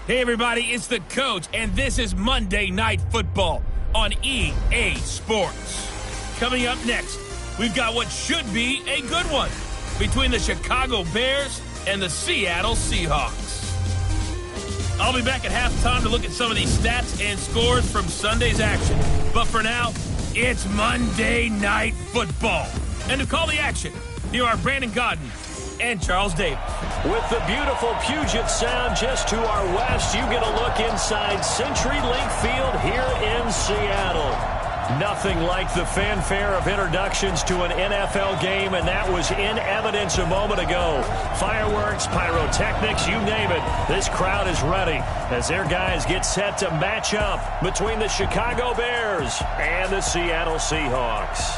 Hey, everybody, it's the coach, and this is Monday Night Football on EA Sports. Coming up next, we've got what should be a good one between the Chicago Bears and the Seattle Seahawks. I'll be back at halftime to look at some of these stats and scores from Sunday's action. But for now, it's Monday Night Football. And to call the action, here are Brandon Godden and Charles Davis. With the beautiful Puget Sound just to our west, you get a look inside CenturyLink Field here in Seattle. Nothing like the fanfare of introductions to an NFL game, and that was in evidence a moment ago. Fireworks, pyrotechnics, you name it. This crowd is ready as their guys get set to match up between the Chicago Bears and the Seattle Seahawks.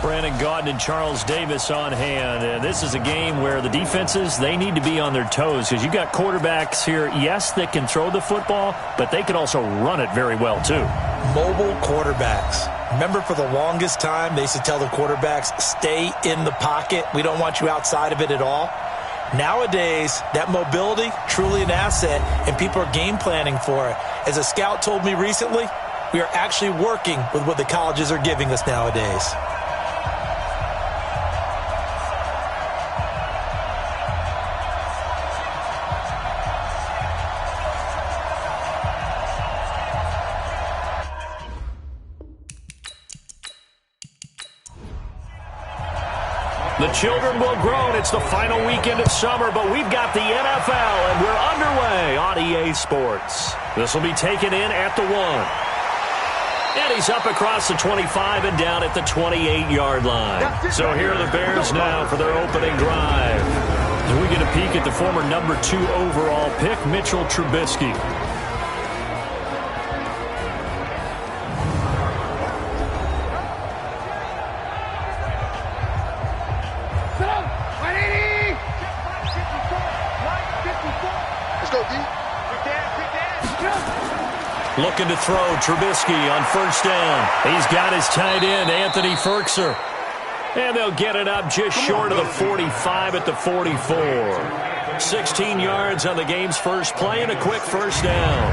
Brandon Gaudin and Charles Davis on hand. And this is a game where the defenses, they need to be on their toes because you got quarterbacks here, yes, that can throw the football, but they can also run it very well too. Mobile quarterbacks. Remember, for the longest time, they used to tell the quarterbacks, stay in the pocket. We don't want you outside of it at all. Nowadays, that mobility, truly an asset, and people are game planning for it. As a scout told me recently, we are actually working with what the colleges are giving us nowadays. The children will groan. It's the final weekend of summer, but we've got the NFL, and we're underway on EA Sports. This will be taken in at the 1. And he's up across the 25 and down at the 28-yard line. So here are the Bears now for their opening drive. As we get a peek at the former number 2 overall pick, Mitchell Trubisky. Looking to throw, Trubisky on first down. He's got his tight end, Anthony Ferkser. And they'll get it up just short of the 45 at the 44. 16 yards on the game's first play and a quick first down.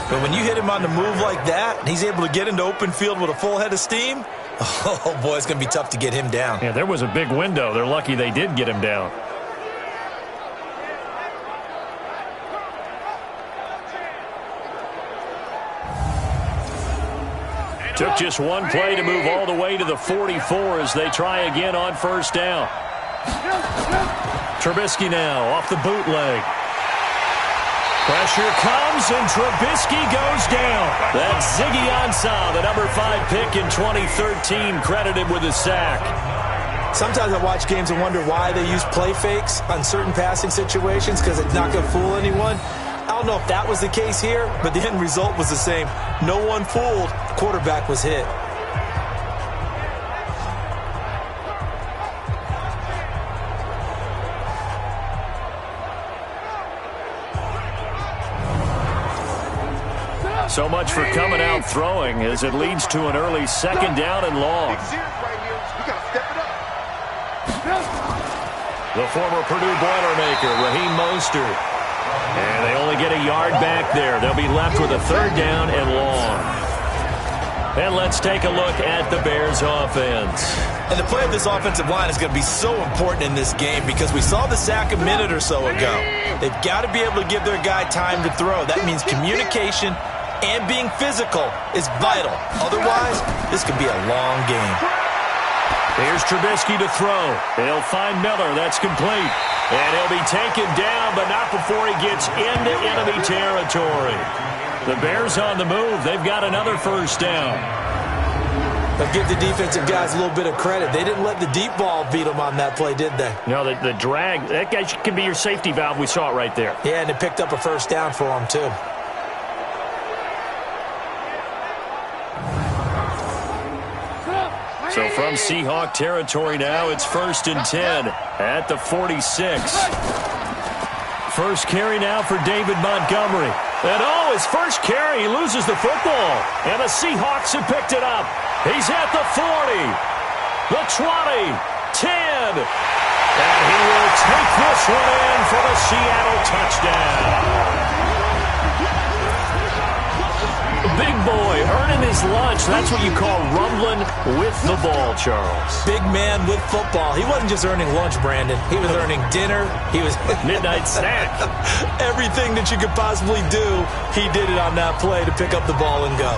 But when you hit him on the move like that, and he's able to get into open field with a full head of steam, oh boy, it's going to be tough to get him down. Yeah, there was a big window. They're lucky they did get him down. Took just one play to move all the way to the 44 as they try again on first down. Trubisky now off the bootleg. Pressure comes, and Trubisky goes down. That's Ziggy Ansah, the number 5 pick in 2013, credited with a sack. Sometimes I watch games and wonder why they use play fakes on certain passing situations because it's not going to fool anyone. I don't know if that was the case here, but the end result was the same. No one fooled. The quarterback was hit. So much for coming out throwing as it leads to an early second down and long. The former Purdue Boilermaker, Raheem Mostert. And they only get a yard back there. They'll be left with a third down and long. And let's take a look at the Bears offense. And the play of this offensive line is going to be so important in this game because we saw the sack a minute or so ago. They've got to be able to give their guy time to throw. That means communication and being physical is vital. Otherwise, this could be a long game. Here's Trubisky to throw. He'll find Miller. That's complete. And he'll be taken down, but not before he gets into enemy territory. The Bears on the move. They've got another first down. But give the defensive guys a little bit of credit. They didn't let the deep ball beat them on that play, did they? No, the drag, that guy can be your safety valve. We saw it right there. Yeah, and they picked up a first down for him, too. So from Seahawk territory now, it's 1st and 10 at the 46. First carry now for David Montgomery. And his first carry, he loses the football. And the Seahawks have picked it up. He's at the 40, the 20, 10. And he will take this one in for the Seattle touchdown. Big boy earning his lunch. That's what you call rumbling with the ball, Charles. Big man with football. He wasn't just earning lunch, Brandon. He was earning dinner. He was midnight snack. Everything that you could possibly do, he did it on that play to pick up the ball and go.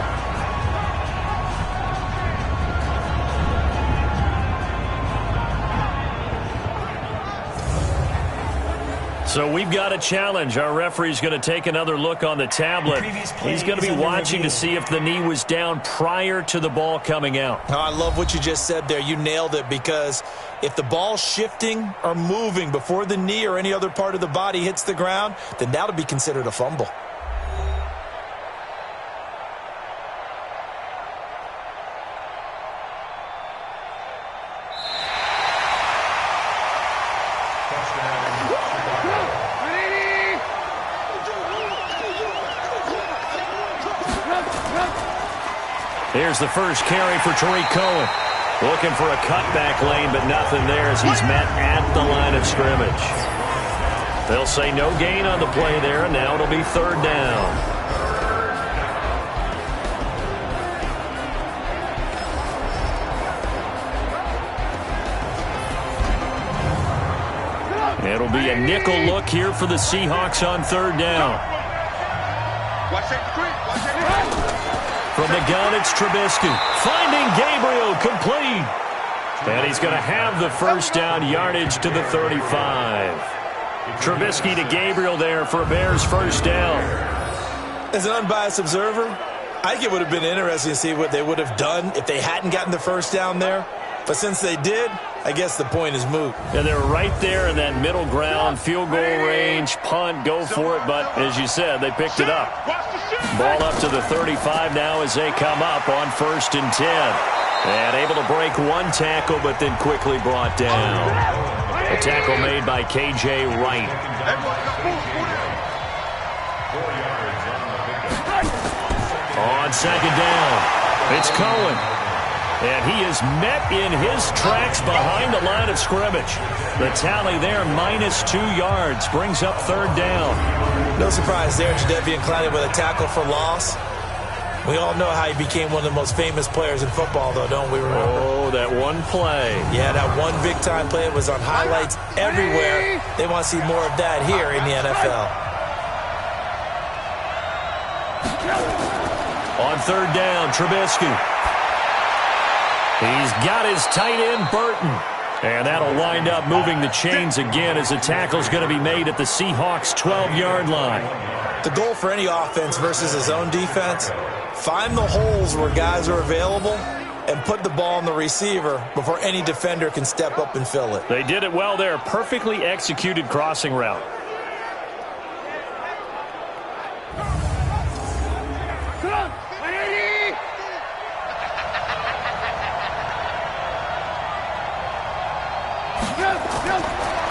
So we've got a challenge. Our referee's going to take another look on the tablet. He's going to be watching to see if the knee was down prior to the ball coming out. Oh, I love what you just said there. You nailed it, because if the ball's shifting or moving before the knee or any other part of the body hits the ground, then that'll be considered a fumble. Here's the first carry for Tariq Cohen. Looking for a cutback lane, but nothing there as he's met at the line of scrimmage. They'll say no gain on the play there, and now it'll be third down. It'll be a nickel look here for the Seahawks on third down. From the gun, it's Trubisky. Finding Gabriel, complete. And he's going to have the first down, yardage to the 35. Trubisky to Gabriel there for a Bears first down. As an unbiased observer, I think it would have been interesting to see what they would have done if they hadn't gotten the first down there. But since they did, I guess the point is moot. And they're right there in that middle ground, field goal range, punt, go for it. But as you said, they picked it up. Ball up to the 35 now as they come up on 1st and 10. And able to break one tackle, but then quickly brought down. A tackle made by K.J. Wright. On second down, it's Cohen. And he is met in his tracks behind the line of scrimmage. The tally there, -2 yards, brings up third down. No surprise there, Jadeveon Clowney with a tackle for loss. We all know how he became one of the most famous players in football, though, don't we remember? Oh, that one play. Yeah, that one big-time play. It was on highlights everywhere. They want to see more of that here in the NFL. On third down, Trubisky. He's got his tight end, Burton. And that'll wind up moving the chains again as the tackle's going to be made at the Seahawks' 12-yard line. The goal for any offense versus his own defense, find the holes where guys are available and put the ball on the receiver before any defender can step up and fill it. They did it well there. Perfectly executed crossing route.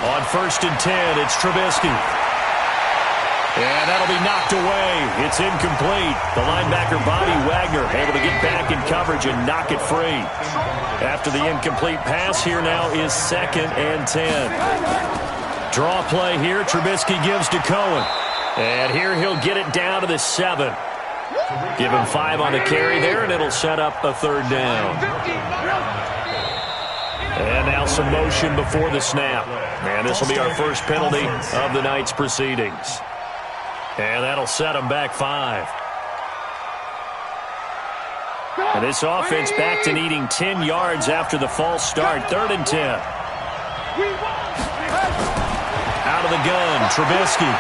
On 1st and 10, it's Trubisky. And that'll be knocked away. It's incomplete. The linebacker, Bobby Wagner, able to get back in coverage and knock it free. After the incomplete pass, here now is 2nd and 10. Draw play here. Trubisky gives to Cohen. And here he'll get it down to the 7. Give him 5 on the carry there, and it'll set up a third down. And now some motion before the snap. And this will be our first penalty of the night's proceedings. And that'll set them back 5. And this offense back to needing 10 yards after the false start. 3rd and 10. Out of the gun, Trubisky.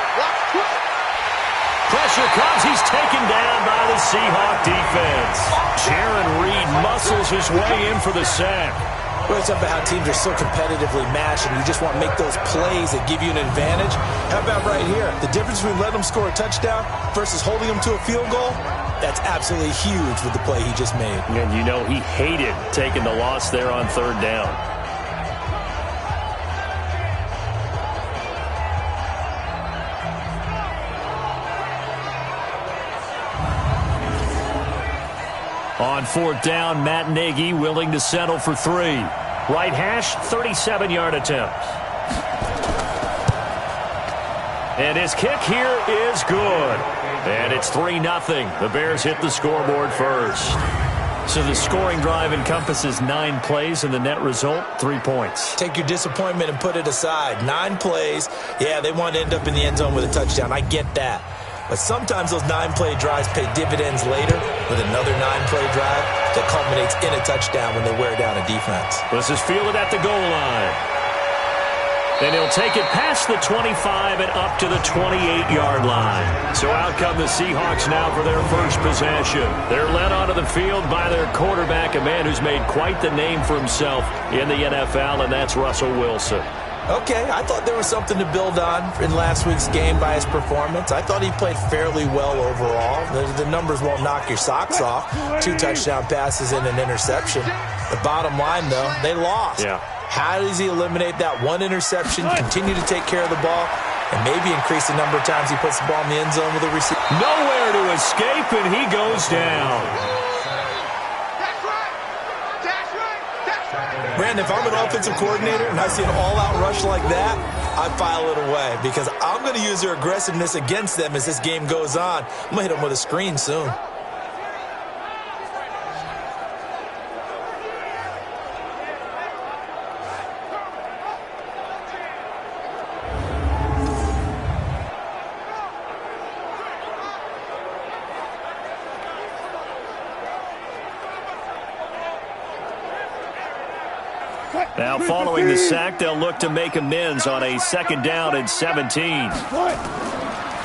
Pressure comes. He's taken down by the Seahawk defense. Jaron Reed muscles his way in for the sack. Well, it's about how teams are so competitively matched, and you just want to make those plays that give you an advantage. How about right here? The difference between letting them score a touchdown versus holding them to a field goal, that's absolutely huge with the play he just made. And you know he hated taking the loss there on 3rd down. On 4th down, Matt Nagy willing to settle for 3. Right hash, 37-yard attempt. And his kick here is good. And it's 3-0. The Bears hit the scoreboard first. So the scoring drive encompasses 9 plays, and the net result, 3 points. Take your disappointment and put it aside. 9 plays. Yeah, they want to end up in the end zone with a touchdown. I get that. But sometimes those 9-play drives pay dividends later with another 9-play drive that culminates in a touchdown when they wear down a defense. This is fielded at the goal line. And he'll take it past the 25 and up to the 28-yard line. So out come the Seahawks now for their first possession. They're led onto the field by their quarterback, a man who's made quite the name for himself in the NFL, and that's Russell Wilson. Okay, I thought there was something to build on in last week's game by his performance. I thought he played fairly well overall. The numbers won't knock your socks off. 2 touchdown passes and an interception. The bottom line, though, they lost. Yeah. How does he eliminate that 1 interception, continue to take care of the ball, and maybe increase the number of times he puts the ball in the end zone with a receiver? Nowhere to escape, and he goes down. Brandon, if I'm an offensive coordinator and I see an all-out rush like that, I file it away because I'm going to use their aggressiveness against them as this game goes on. I'm going to hit them with a screen soon. Now following the sack, they'll look to make amends on a 2nd down and 17.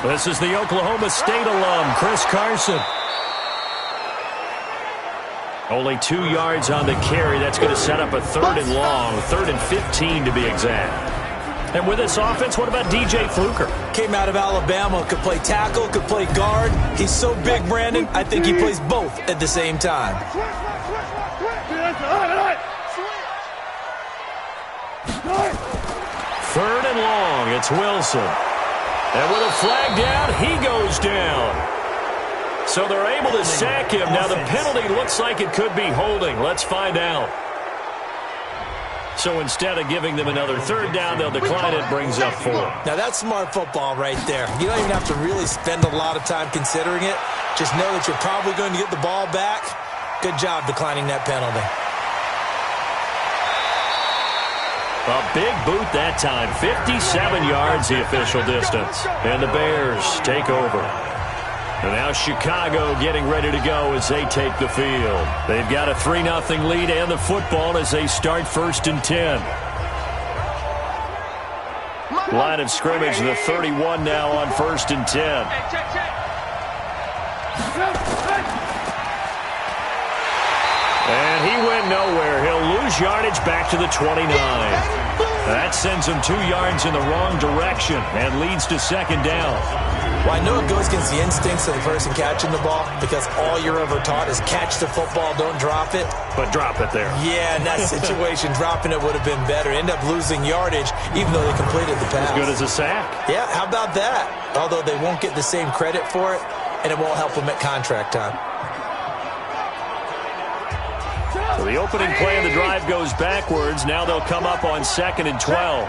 This is the Oklahoma State alum, Chris Carson. Only 2 yards on the carry. That's going to set up a 3rd and long, 3rd and 15 to be exact. And with this offense, what about DJ Fluker? Came out of Alabama, could play tackle, could play guard. He's so big, Brandon, I think he plays both at the same time. 3rd and long, it's Wilson. And with a flag down, he goes down. So they're able to sack him. Now the penalty looks like it could be holding. Let's find out. So instead of giving them another 3rd down, they'll decline it, brings up 4. Now that's smart football right there. You don't even have to really spend a lot of time considering it. Just know that you're probably going to get the ball back. Good job declining that penalty. A big boot that time. 57 yards the official distance. And the Bears take over. And now Chicago getting ready to go as they take the field. They've got a 3-0 lead and the football as they start 1st and 10. Line of scrimmage, the 31 now on 1st and 10. And he went nowhere. He'll lose yardage back to the 29. That sends him 2 yards in the wrong direction and leads to 2nd down. Well, I know it goes against the instincts of the person catching the ball because all you're ever taught is catch the football, don't drop it. But drop it there. Yeah, in that situation, dropping it would have been better. End up losing yardage even though they completed the pass. As good as a sack. Yeah, how about that? Although they won't get the same credit for it, and it won't help them at contract time. So the opening play of the drive goes backwards. Now they'll come up on 2nd and 12.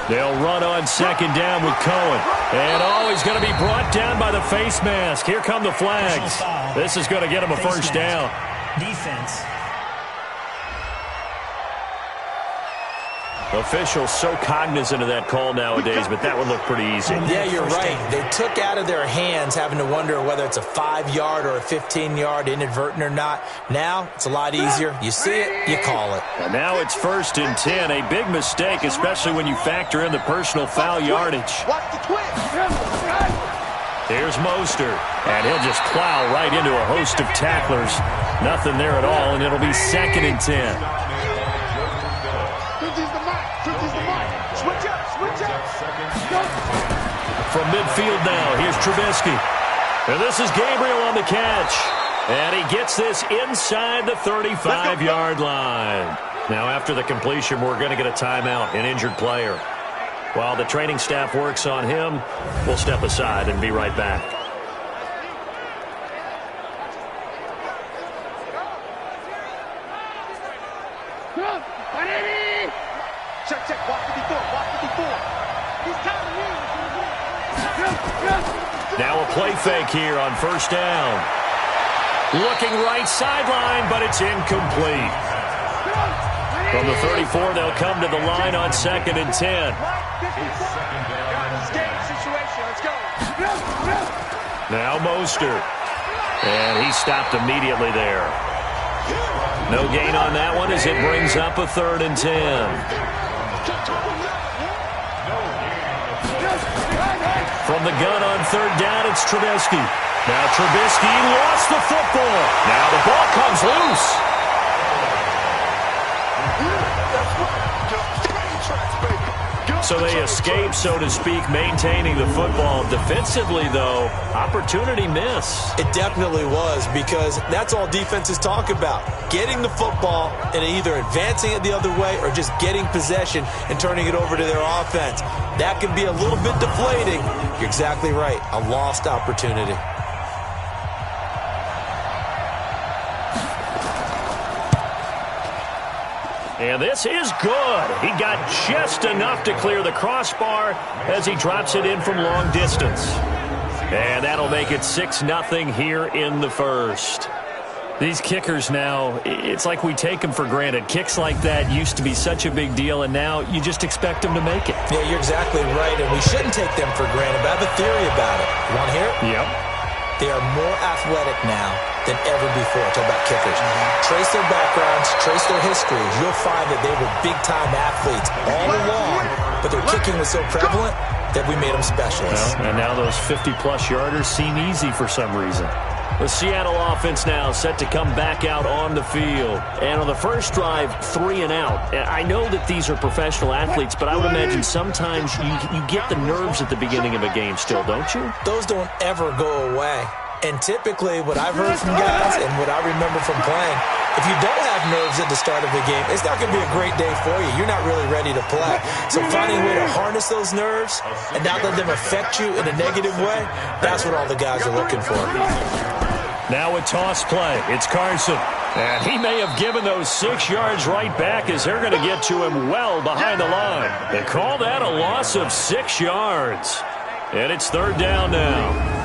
They'll run on 2nd down with Cohen. And he's going to be brought down by the face mask. Here come the flags. This is going to get him a 1st down. Defense. Officials so cognizant of that call nowadays, but that would look pretty easy. Yeah, you're right. They took out of their hands having to wonder whether it's a 5-yard or a 15-yard, inadvertent or not. Now it's a lot easier. You see it, you call it. And now it's 1st and 10. A big mistake, especially when you factor in the personal foul yardage. Here's Mostert, and he'll just plow right into a host of tacklers. Nothing there at all, and it'll be 2nd and 10. From midfield now, here's Trubisky. And this is Gabriel on the catch. And he gets this inside the 35-yard line. Now, after the completion, we're going to get a timeout, an injured player. While the training staff works on him, we'll step aside and be right back. Check, check. Watch 54. Watch 54. He's counting in. Now a play fake here on first down. Looking right sideline, but it's incomplete. From the 34, they'll come to the line on 2nd and 10. Now Mostert. And he stopped immediately there. No gain on that one as it brings up a 3rd and 10. From the gun on 3rd down, it's Trubisky. Now Trubisky lost the football. Now the ball comes loose. So they escape, so to speak, maintaining the football. Defensively, though, opportunity miss. It definitely was, because that's all defenses talk about. Getting the football and either advancing it the other way or just getting possession and turning it over to their offense. That can be a little bit deflating. You're exactly right. A lost opportunity. And this is good. He got just enough to clear the crossbar as he drops it in from long distance. And that'll make it 6-0 here in the first. These kickers now, it's like we take them for granted. Kicks like that used to be such a big deal, and now you just expect them to make it. Yeah, you're exactly right, and we shouldn't take them for granted, but I have a theory about it. You want to hear it? Yep. They are more athletic now than ever before. Talk about kickers. Trace their backgrounds, trace their histories. You'll find that they were big-time athletes all along, but their kicking was so prevalent that we made them specialists. Well, and now those 50-plus yarders seem easy for some reason. The Seattle offense now set to come back out on the field. And on the first drive, 3 and out. I know that these are professional athletes, but I would imagine sometimes you get the nerves at the beginning of a game still, don't you? Those don't ever go away. And typically what I've heard from guys and what I remember from playing, if you don't have nerves at the start of the game, it's not going to be a great day for you. You're not really ready to play. So finding a way to harness those nerves and not let them affect you in a negative way, that's what all the guys are looking for. Now a toss play. It's Carson. And he may have given those 6 yards right back as they're going to get to him well behind the line. They call that a loss of 6 yards. And it's 3rd down now.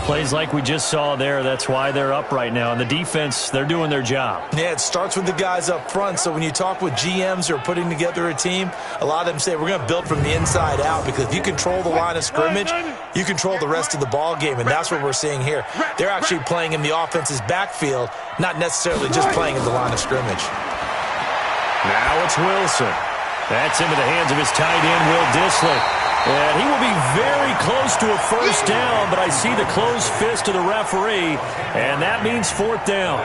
Plays like we just saw there, that's why they're up right now. And the defense, they're doing their job. Yeah, it starts with the guys up front. So when you talk with GMs who are putting together a team, a lot of them say we're going to build from the inside out, because if you control the line of scrimmage, you control the rest of the ball game, and that's what we're seeing here. They're actually playing in the offense's backfield, not necessarily just playing in the line of scrimmage. Now it's Wilson. That's into the hands of his tight end, Will Dissly. And he will be very close to a first down, but I see the closed fist of the referee, and that means 4th down.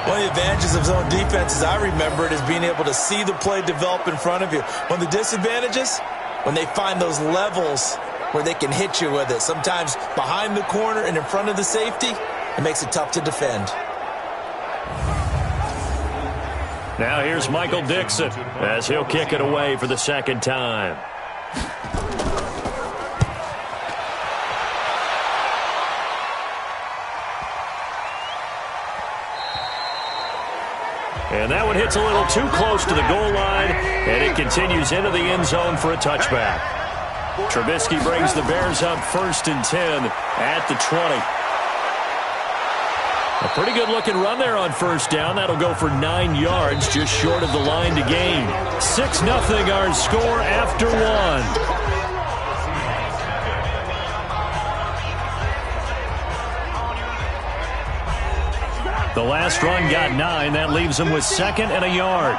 One of the advantages of zone defense, as I remember it, is being able to see the play develop in front of you. One of the disadvantages, when they find those levels where they can hit you with it, sometimes behind the corner and in front of the safety, it makes it tough to defend. Now here's Michael Dixon as he'll kick it away for the 2nd time. And that one hits a little too close to the goal line, and it continues into the end zone for a touchback. Trubisky brings the Bears up 1st and 10 at the 20. A pretty good-looking run there on first down. That'll go for 9 yards, just short of the line to gain. 6-0 our score after 1. The last run got 9. That leaves them with 2nd and a yard.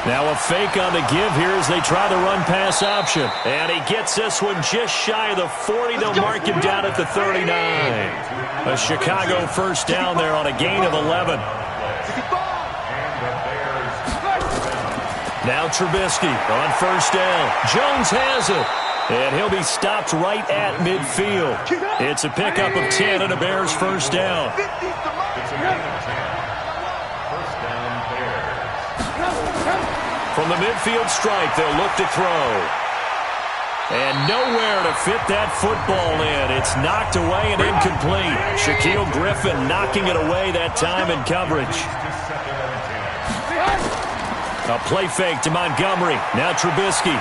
Now a fake on the give here as they try the run-pass option. And he gets this one just shy of the 40. They'll mark him down at the 39. A Chicago first down there on a gain of 11. Now Trubisky on first down. Jones has it. And he'll be stopped right at midfield. It's a pickup of 10 and a Bears first down. From the midfield stripe, they'll look to throw. And nowhere to fit that football in. It's knocked away and incomplete. Shaquille Griffin knocking it away that time in coverage. A play fake to Montgomery. Now Trubisky.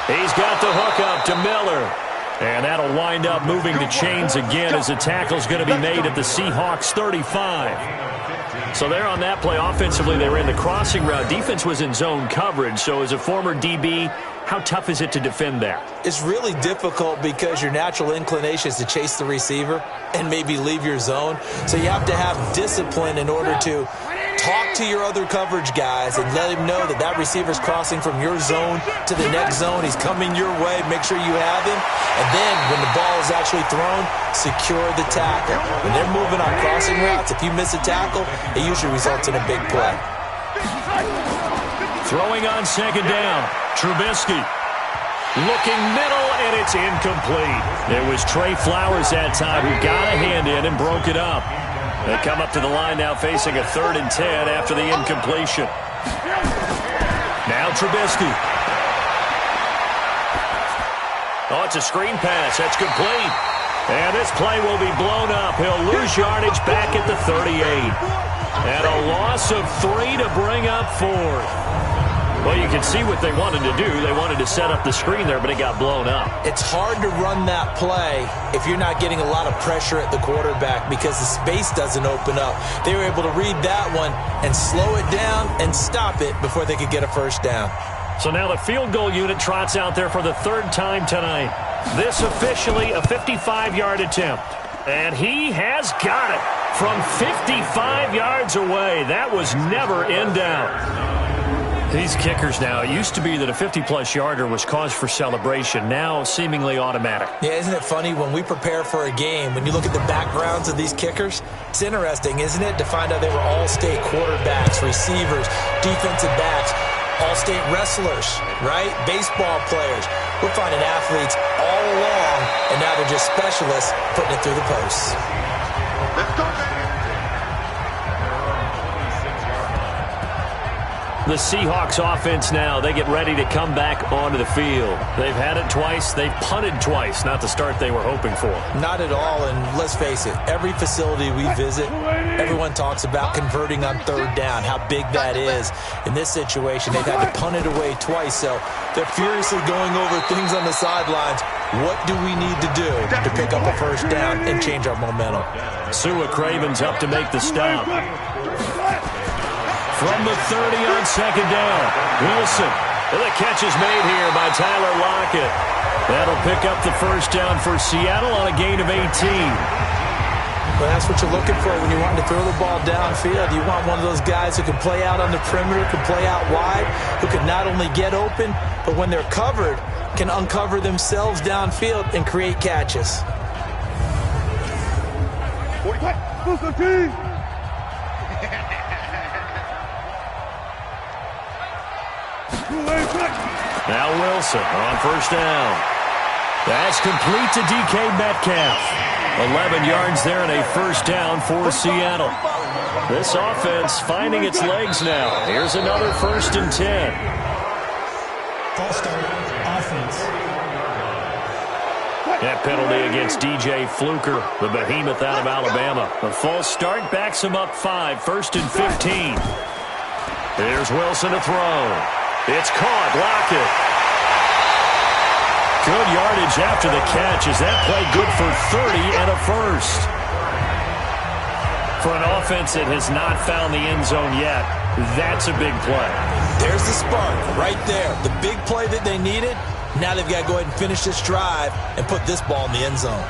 He's got the hook up to Miller. And that'll wind up moving the chains again as the tackle's going to be made at the Seahawks 35. So there on that play, offensively, they ran the crossing route. Defense was in zone coverage. So as a former DB, how tough is it to defend that? It's really difficult because your natural inclination is to chase the receiver and maybe leave your zone. So you have to have discipline in order to talk to your other coverage guys and let him know that that receiver's crossing from your zone to the next zone. He's coming your way. Make sure you have him. And then when the ball is actually thrown, secure the tackle. When they're moving on crossing routes, if you miss a tackle, it usually results in a big play. Throwing on second down. Trubisky. Looking middle, and it's incomplete. It was Trey Flowers that time who got a hand in and broke it up. They come up to the line now facing a 3rd and 10 after the incompletion. Now Trubisky. Oh, it's a screen pass. That's complete. And this play will be blown up. He'll lose yardage back at the 38. And a loss of 3 to bring up 4th. Well, you can see what they wanted to do. They wanted to set up the screen there, but it got blown up. It's hard to run that play if you're not getting a lot of pressure at the quarterback because the space doesn't open up. They were able to read that one and slow it down and stop it before they could get a first down. So now the field goal unit trots out there for the 3rd time tonight. This officially a 55-yard attempt. And he has got it from 55 yards away. That was never in doubt. These kickers now, it used to be that a 50-plus yarder was cause for celebration. Now seemingly automatic. Yeah, isn't it funny when we prepare for a game, when you look at the backgrounds of these kickers, it's interesting, isn't it, to find out they were all-state quarterbacks, receivers, defensive backs, all-state wrestlers, right? Baseball players. We're finding athletes all along, and now they're just specialists putting it through the posts. Let's go, man. The Seahawks offense now, they get ready to come back onto the field. They've had it twice. They've punted twice. Not the start they were hoping for. Not at all, and let's face it, every facility we visit, everyone talks about converting on 3rd down, how big that is. In this situation, they've had to punt it away twice, so they're furiously going over things on the sidelines. What do we need to do to pick up a first down and change our momentum? Sua Craven's up to make the stop. From the 30 on second down, Wilson. And the catch is made here by Tyler Lockett. That'll pick up the first down for Seattle on a gain of 18. Well, that's what you're looking for when you want to throw the ball downfield. You want one of those guys who can play out on the perimeter, can play out wide, who can not only get open, but when they're covered, can uncover themselves downfield and create catches. 45. Now Wilson on first down. That's complete to DK Metcalf. 11 yards there and a first down for Seattle. This offense finding its legs now. Here's another 1st and 10. False start, offense. That penalty against DJ Fluker, the behemoth out of Alabama. The false start backs him up 5, 1st and 15. Here's Wilson to throw. It's caught. Lockett. Good yardage after the catch. Is that play good for 30 and a first? For an offense that has not found the end zone yet, that's a big play. There's the spark right there. The big play that they needed. Now they've got to go ahead and finish this drive and put this ball in the end zone.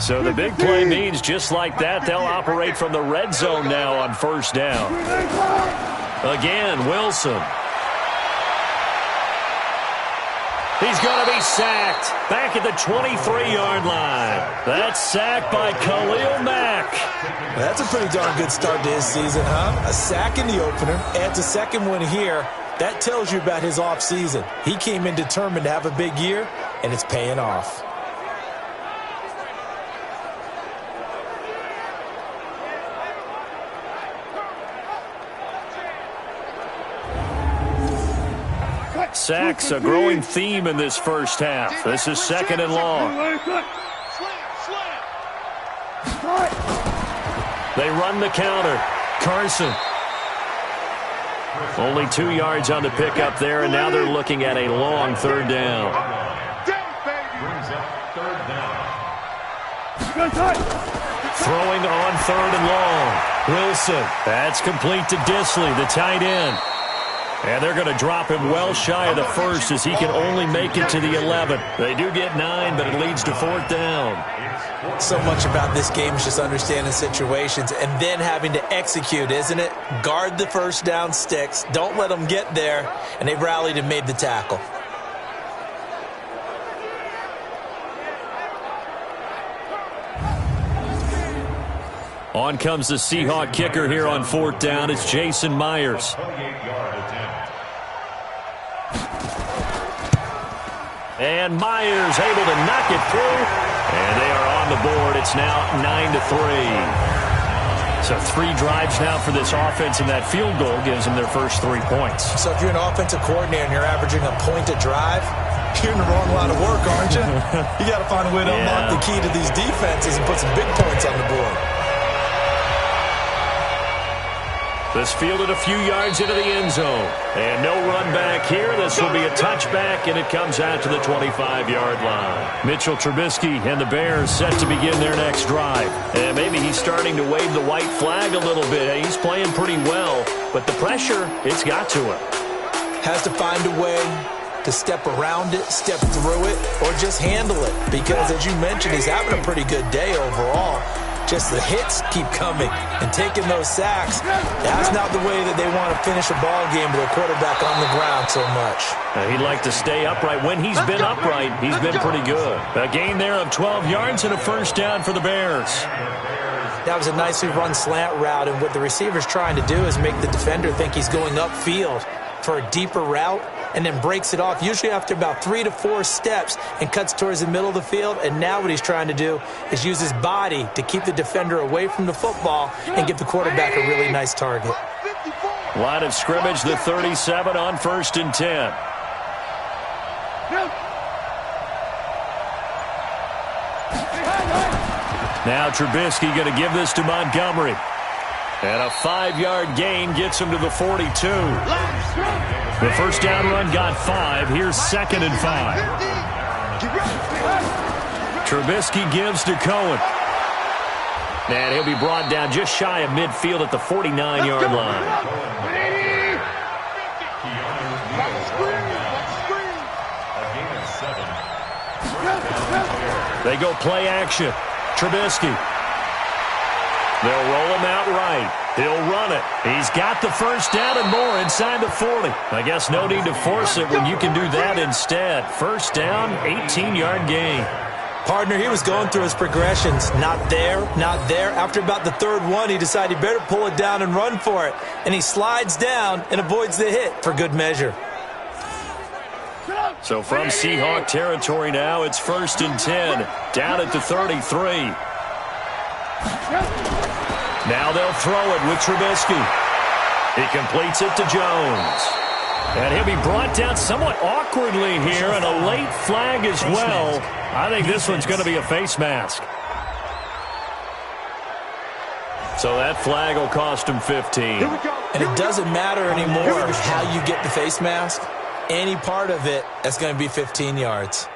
So the big play means just like that, they'll operate from the red zone now on first down. Again, Wilson. He's going to be sacked back at the 23-yard line. That's sacked by Khalil Mack. That's a pretty darn good start to his season, huh? A sack in the opener, adds a second one here. That tells you about his offseason. He came in determined to have a big year, and it's paying off. Sacks, a growing theme in this first half. This is 2nd and long. They run the counter. Carson. Only 2 yards on the pickup there, and now they're looking at a long third down. Throwing on third and long. Wilson. That's complete to Disley, the tight end. And they're going to drop him well shy of the first as he can only make it to the 11. They do get 9, but it leads to fourth down. So much about this game is just understanding situations and then having to execute, isn't it? Guard the first down sticks. Don't let them get there. And they rallied and made the tackle. On comes the Seahawk kicker here on fourth down. It's Jason Myers. And Myers able to knock it through. And they are on the board. It's now 9-3. So 3 drives now for this offense, and that field goal gives them their first 3 points. So if you're an offensive coordinator and you're averaging a point a drive, you're in the wrong line of work, aren't you? You got to find a way to unlock the key to these defenses and put some big points on the board. This fielded a few yards into the end zone. And no run back here. This will be a touchback, and it comes out to the 25-yard line. Mitchell Trubisky and the Bears set to begin their next drive. And maybe he's starting to wave the white flag a little bit. He's playing pretty well, but the pressure, it's got to him. Has to find a way to step around it, step through it, or just handle it. Because, as you mentioned, he's having a pretty good day overall. Just the hits keep coming and taking those sacks. That's not the way that they want to finish a ball game with a quarterback on the ground so much. He'd like to stay upright. When he's been upright, he's been pretty good. A gain there of 12 yards and a first down for the Bears. That was a nicely run slant route, and what the receiver's trying to do is make the defender think he's going upfield for a deeper route, and then breaks it off, usually after about 3 to 4 steps, and cuts towards the middle of the field. And now what he's trying to do is use his body to keep the defender away from the football and give the quarterback a really nice target. Line of scrimmage, the 37 on 1st and 10. Now Trubisky going to give this to Montgomery. And a 5-yard gain gets him to the 42. The first down run got 5. Here's 2nd and 5. Trubisky gives to Cohen. And he'll be brought down just shy of midfield at the 49-yard line. They go play action. Trubisky. They'll roll him out right. He'll run it. He's got the first down and more inside the 40. I guess no need to force it when you can do that instead. First down, 18-yard gain. Partner, he was going through his progressions. Not there, not there. After about the 3rd one, he decided he better pull it down and run for it. And he slides down and avoids the hit for good measure. So from Seahawk territory now, it's 1st and 10. Down at the 33. Now they'll throw it with Trubisky. He completes it to Jones. And he'll be brought down somewhat awkwardly here, and a late flag as well. I think this one's going to be a face mask. So that flag will cost him 15. And it doesn't matter anymore how you get the face mask. Any part of it, that's going to be 15 yards.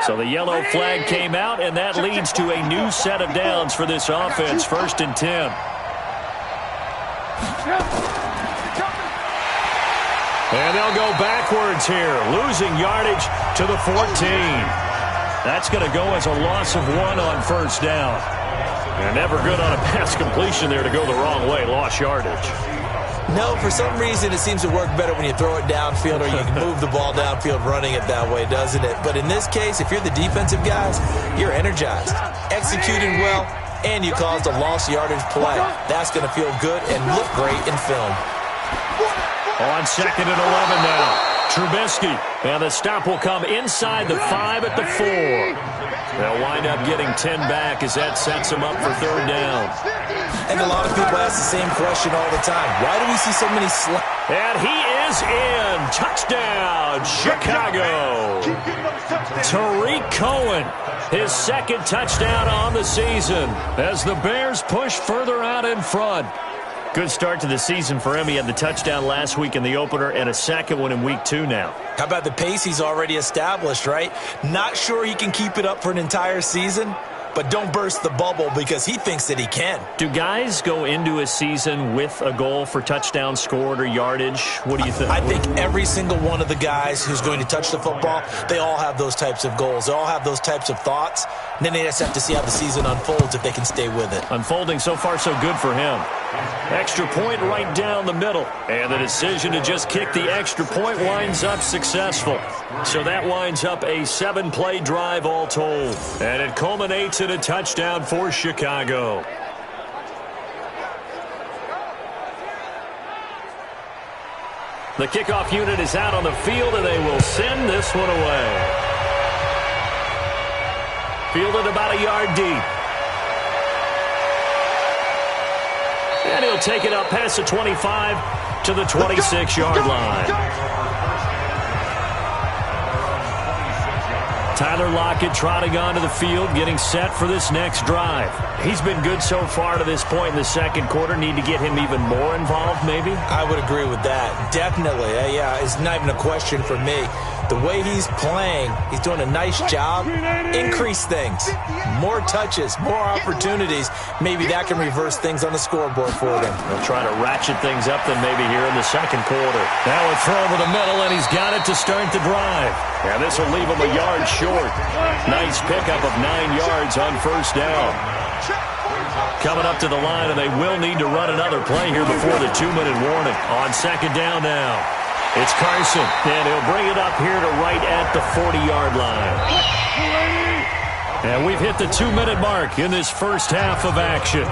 So the yellow flag came out, and that leads to a new set of downs for this offense. 1st and 10. And they'll go backwards here, losing yardage to the 14. That's going to go as a loss of 1 on first down. They're never good on a pass completion there to go the wrong way, lost yardage. No, for some reason it seems to work better when you throw it downfield or you can move the ball downfield running it that way, doesn't it? But in this case, if you're the defensive guys, you're energized, executing well, and you caused a lost yardage play. That's going to feel good and look great in film. On 2nd and 11 now. Trubisky, and the stop will come inside the 5 at the 4. They'll wind up getting 10 back as that sets them up for 3rd down. And a lot of people ask the same question all the time. Why do we see so many And he is in. Touchdown, Chicago. Tariq Cohen, his second touchdown on the season as the Bears push further out in front. Good start to the season for him. He had the touchdown last week in the opener and a second one in week 2 now. How about the pace he's already established, right? Not sure he can keep it up for an entire season, but don't burst the bubble because he thinks that he can. Do guys go into a season with a goal for touchdown scored or yardage? What do you think? I think every single one of the guys who's going to touch the football, they all have those types of goals. They all have those types of thoughts. And then they just have to see how the season unfolds if they can stay with it. Unfolding so far so good for him. Extra point right down the middle. And the decision to just kick the extra point winds up successful. So that winds up a 7-play drive all told. And it culminates in a touchdown for Chicago. The kickoff unit is out on the field, and they will send this one away. Fielded about a yard deep. And he'll take it up past the 25 to the 26-yard line. Tyler Lockett trotting onto the field, getting set for this next drive. He's been good so far to this point in the second quarter. Need to get him even more involved, maybe? I would agree with that. Definitely. Yeah, it's not even a question for me. The way he's playing, he's doing a nice job. Increase things. More touches, more opportunities. Maybe that can reverse things on the scoreboard for them. They'll try to ratchet things up then maybe here in the second quarter. Now a throw over the middle, and he's got it to start the drive. And this will leave him a yard short. Nice pickup of 9 yards on first down. Coming up to the line, and they will need to run another play here before the 2-minute warning. On second down now. It's Carson, and he'll bring it up here to right at the 40-yard line. And we've hit the 2-minute mark in this first half of action.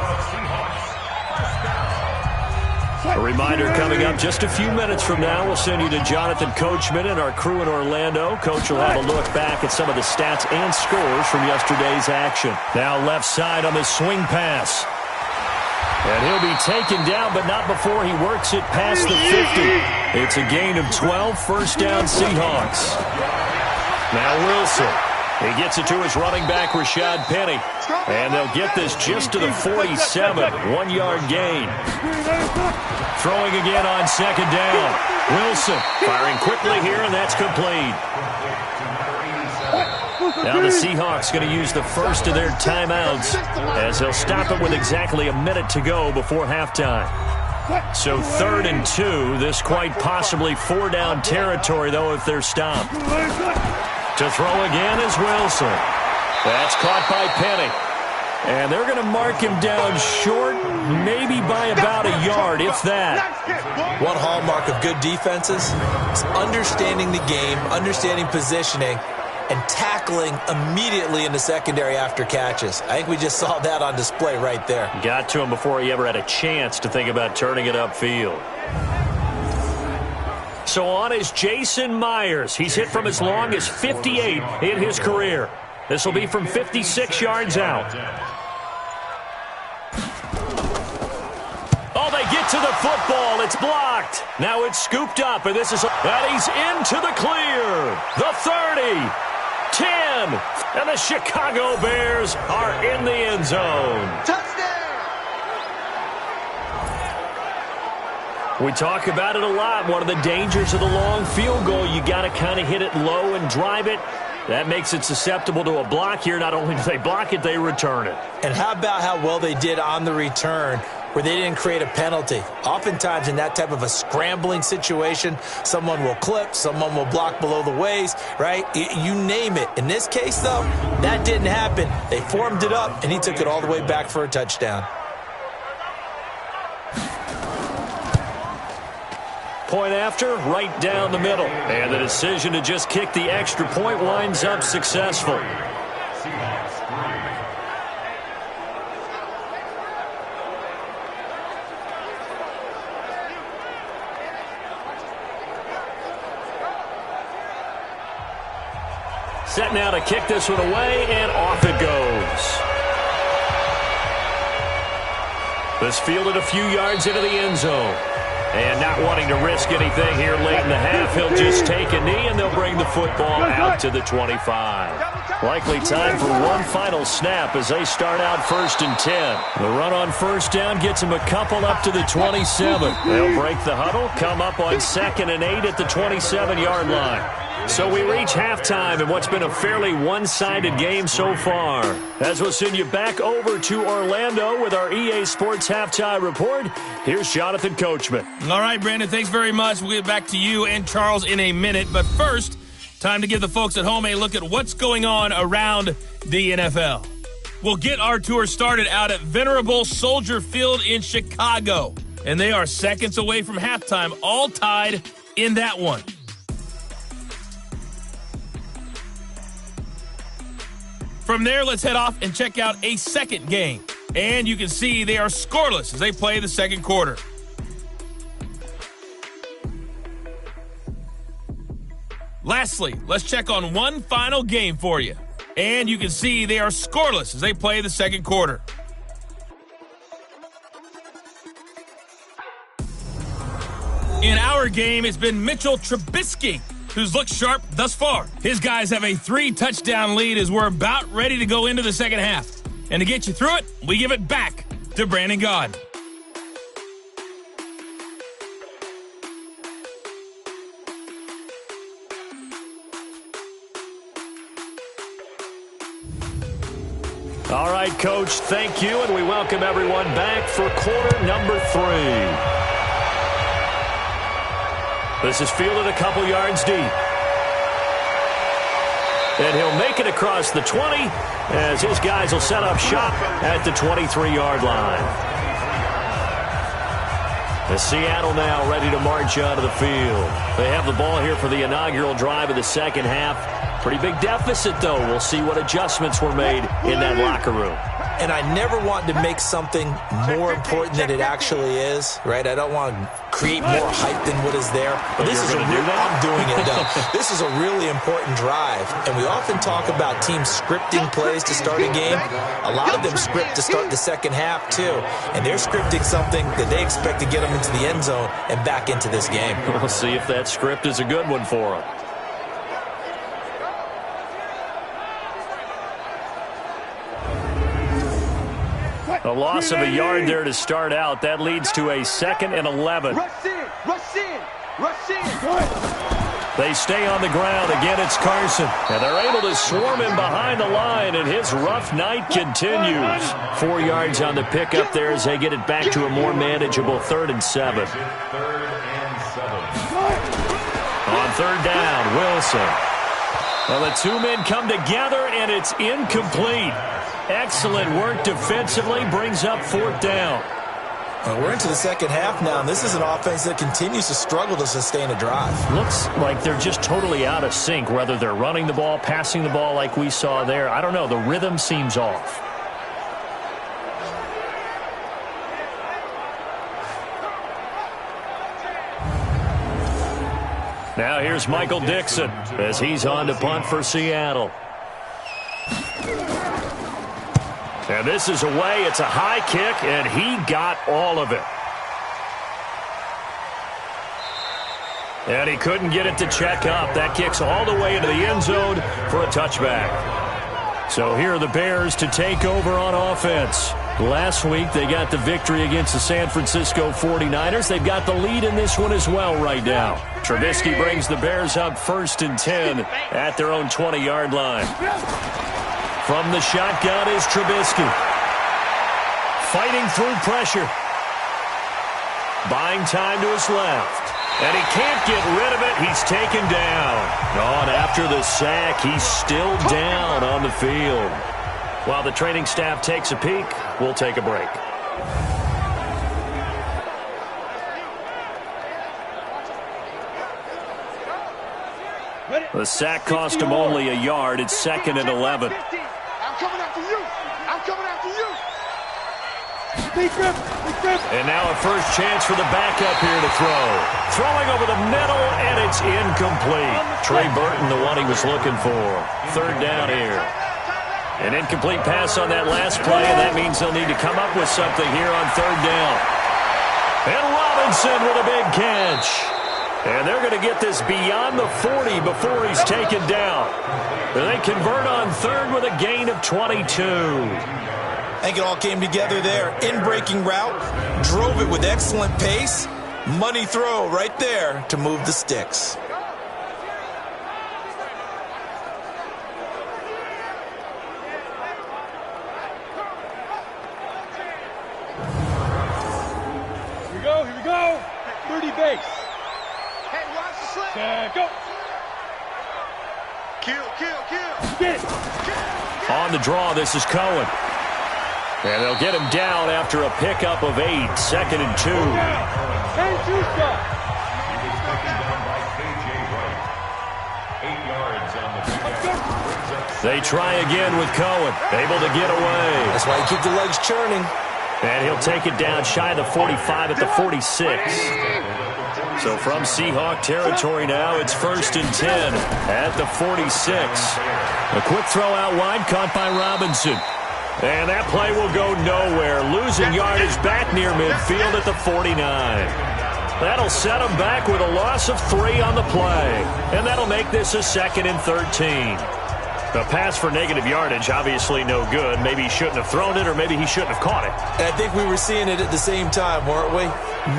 A reminder coming up just a few minutes from now. We'll send you to Jonathan Coachman and our crew in Orlando. Coach will have a look back at some of the stats and scores from yesterday's action. Now left side on the swing pass. And he'll be taken down, but not before he works it past the 50. It's a gain of 12, first down Seahawks. Now Wilson. He gets it to his running back, Rashad Penny. And they'll get this just to the 47, 1-yard gain. Throwing again on second down. Wilson firing quickly here, and that's complete. Now the Seahawks going to use the first of their timeouts as they'll stop it with exactly a minute to go before halftime. So 3rd and 2, this quite possibly 4-down territory, though, if they're stopped. To throw again is Wilson. That's caught by Penny. And they're going to mark him down short, maybe by about a yard, if that. One hallmark of good defenses is understanding the game, understanding positioning, and tackling immediately in the secondary after catches. I think we just saw that on display right there. Got to him before he ever had a chance to think about turning it upfield. So on is Jason Myers. He's hit from as long as 58 in his career. This will be from 56 yards out. Oh, they get to the football. It's blocked. Now it's scooped up, and this is... And he's into the clear. The 30. 10. And the Chicago Bears are in the end zone. We talk about it a lot. One of the dangers of the long field goal, you got to kind of hit it low and drive it. That makes it susceptible to a block here. Not only do they block it, they return it. And how about how well they did on the return where they didn't create a penalty? Oftentimes in that type of a scrambling situation, someone will clip, someone will block below the waist, right? You name it. In this case, though, that didn't happen. They formed it up, and he took it all the way back for a touchdown. Point after, right down the middle. And the decision to just kick the extra point winds up successful. Set now to kick this one away, and off it goes. This fielded a few yards into the end zone. And not wanting to risk anything here late in the half, he'll just take a knee, and they'll bring the football out to the 25. Likely time for one final snap as they start out 1st and 10. The run on 1st down gets them a couple up to the 27. They'll break the huddle, come up on 2nd and 8 at the 27-yard line. So we reach halftime in what's been a fairly one-sided game so far. As we'll send you back over to Orlando with our EA Sports Halftime Report, here's Jonathan Coachman. All right, Brandon, thanks very much. We'll get back to you and Charles in a minute. But first, time to give the folks at home a look at what's going on around the NFL. We'll get our tour started out at Venerable Soldier Field in Chicago. And they are seconds away from halftime, all tied in that one. From there, let's head off and check out a second game. And you can see they are scoreless as they play the second quarter. Lastly, let's check on one final game for you. And you can see they are scoreless as they play the second quarter. In our game, it's been Mitchell Trubisky who's looked sharp thus far. His guys have a 3-touchdown lead as we're about ready to go into the second half. And to get you through it, we give it back to Brandon Gaudin. All right, Coach, thank you, and we welcome everyone back for quarter number 3. This is fielded a couple yards deep. And he'll make it across the 20 as his guys will set up shop at the 23-yard line. The Seattle now ready to march out of the field. They have the ball here for the inaugural drive of the second half. Pretty big deficit, though. We'll see what adjustments were made in that locker room. And I never want to make something more important than it actually is, right? I don't want to create more hype than what is there. But this is I'm doing it, though. This is a really important drive. And we often talk about teams scripting plays to start a game. A lot of them script to start the second half, too. And they're scripting something that they expect to get them into the end zone and back into this game. We'll see if that script is a good one for them. A loss of a yard there to start out. That leads to a 2nd and 11. Rush in, rush in, rush in. They stay on the ground. Again, it's Carson. And they're able to swarm him behind the line, and his rough night continues. 4 yards on the pickup there as they get it back to a more manageable 3rd and 7. On 3rd down, Wilson. Well, the two men come together, and it's incomplete. Excellent work defensively, brings up 4th down. We're into the second half now, and this is an offense that continues to struggle to sustain a drive. Looks like they're just totally out of sync, whether they're running the ball, passing the ball like we saw there. I don't know. The rhythm seems off. Now here's Michael Dixon as he's on to punt for Seattle. And this is away. It's a high kick, and he got all of it. And he couldn't get it to check up. That kicks all the way into the end zone for a touchback. So here are the Bears to take over on offense. Last week, they got the victory against the San Francisco 49ers. They've got the lead in this one as well right now. Trubisky brings the Bears up 1st and 10 at their own 20-yard line. From the shotgun is Trubisky. Fighting through pressure. Buying time to his left. And he can't get rid of it. He's taken down. On after the sack, he's still down on the field. While the training staff takes a peek, we'll take a break. The sack cost him only a yard. It's 2nd and 11. I'm coming after you. I'm coming after you. And now a first chance for the backup here to throw. Throwing over the middle, and it's incomplete. Trey Burton, the one he was looking for. 3rd down here. An incomplete pass on that last play, and that means they'll need to come up with something here on 3rd down. And Robinson with a big catch. And they're going to get this beyond the 40 before he's taken down. And they convert on third with a gain of 22. I think it all came together there. In-breaking route, drove it with excellent pace. Money throw right there to move the sticks. Here we go. 30 base. Hey, watch the slip. Go. Kill. Get it. On the draw, this is Cohen. And they'll get him down after a pickup of 8, 2nd and 2. And 2 stop. They try again with Cohen, able to get away. That's why you keep the legs churning. And he'll take it down shy of the 45 at the 46. So from Seahawk territory now, it's 1st and 10 at the 46. A quick throw out wide, caught by Robinson. And that play will go nowhere, losing yardage back near midfield at the 49. That'll set him back with a loss of 3 on the play. And that'll make this a 2nd and 13. The pass for negative yardage, obviously no good. Maybe he shouldn't have thrown it, or maybe he shouldn't have caught it. And I think we were seeing it at the same time, weren't we?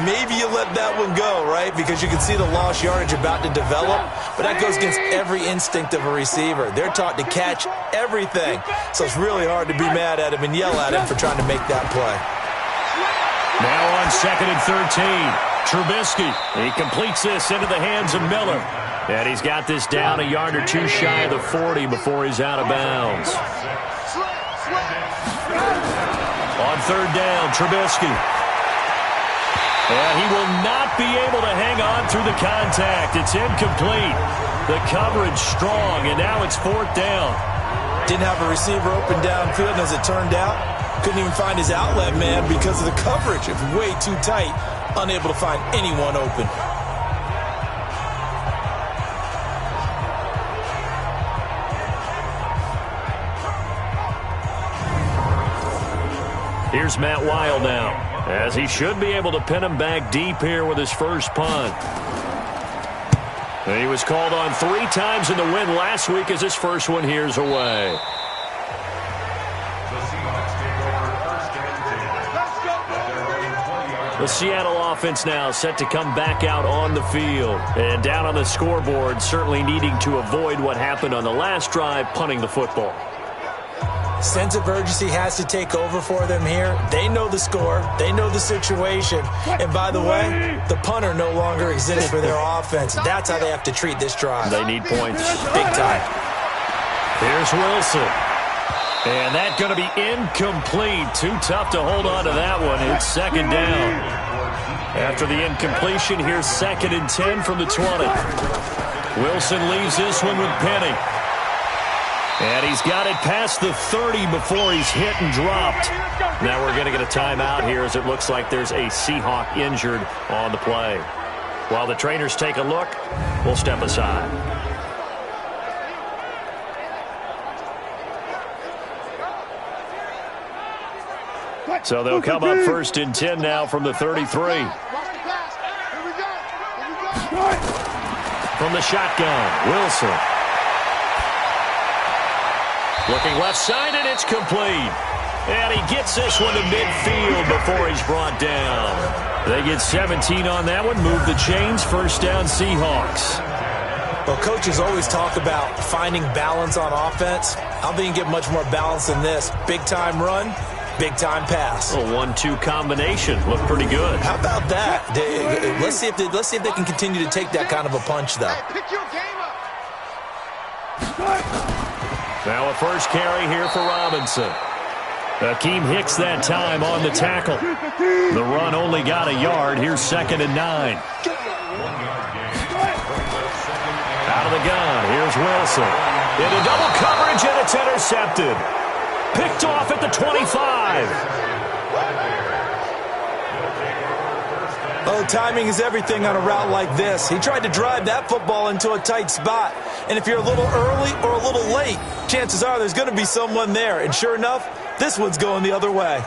Maybe you let that one go, right? Because you can see the lost yardage about to develop. But that goes against every instinct of a receiver. They're taught to catch everything. So it's really hard to be mad at him and yell at him for trying to make that play. Now on 2nd and 13. Trubisky. He completes this into the hands of Miller. And he's got this down a yard or 2 shy of the 40 before he's out of bounds. On 3rd down, Trubisky. And he will not be able to hang on through the contact. It's incomplete. The coverage strong, and now it's 4th down. Didn't have a receiver open downfield, and as it turned out, couldn't even find his outlet man because of the coverage. It was way too tight, unable to find anyone open. Here's Matt Weil now, as he should be able to pin him back deep here with his first punt. And he was called on 3 times in the win last week as his first one here's away. The Seattle offense now set to come back out on the field. And down on the scoreboard, certainly needing to avoid what happened on the last drive, punting the football. Sense of urgency has to take over for them here. They know the score. They know the situation. And by the way, the punter no longer exists for their offense. That's how they have to treat this drive. They need points. Big time. Here's Wilson. And that's going to be incomplete. Too tough to hold on to that one. It's 2nd down. After the incompletion, here's 2nd and 10 from the 20. Wilson leaves this one with Penny. And he's got it past the 30 before he's hit and dropped. Now we're going to get a timeout here as it looks like there's a Seahawk injured on the play. While the trainers take a look, we'll step aside. So they'll come up 1st and 10 now from the 33. From the shotgun, Wilson. Looking left side, and it's complete. And he gets this one to midfield before he's brought down. They get 17 on that one, move the chains, 1st down Seahawks. Well, coaches always talk about finding balance on offense. I don't think you can get much more balance than this. Big-time run, big-time pass. A 1-2 combination. Looked pretty good. How about that? Let's see if they can continue to take that kind of a punch, though. Pick your game up. Now a first carry here for Robinson. Akeem Hicks that time on the tackle. The run only got a yard. Here's 2nd and 9. Out of the gun. Here's Wilson. Into double coverage, and it's intercepted. Picked off at the 25. Oh, timing is everything on a route like this. He tried to drive that football into a tight spot. And if you're a little early or a little late, chances are there's going to be someone there. And sure enough, this one's going the other way.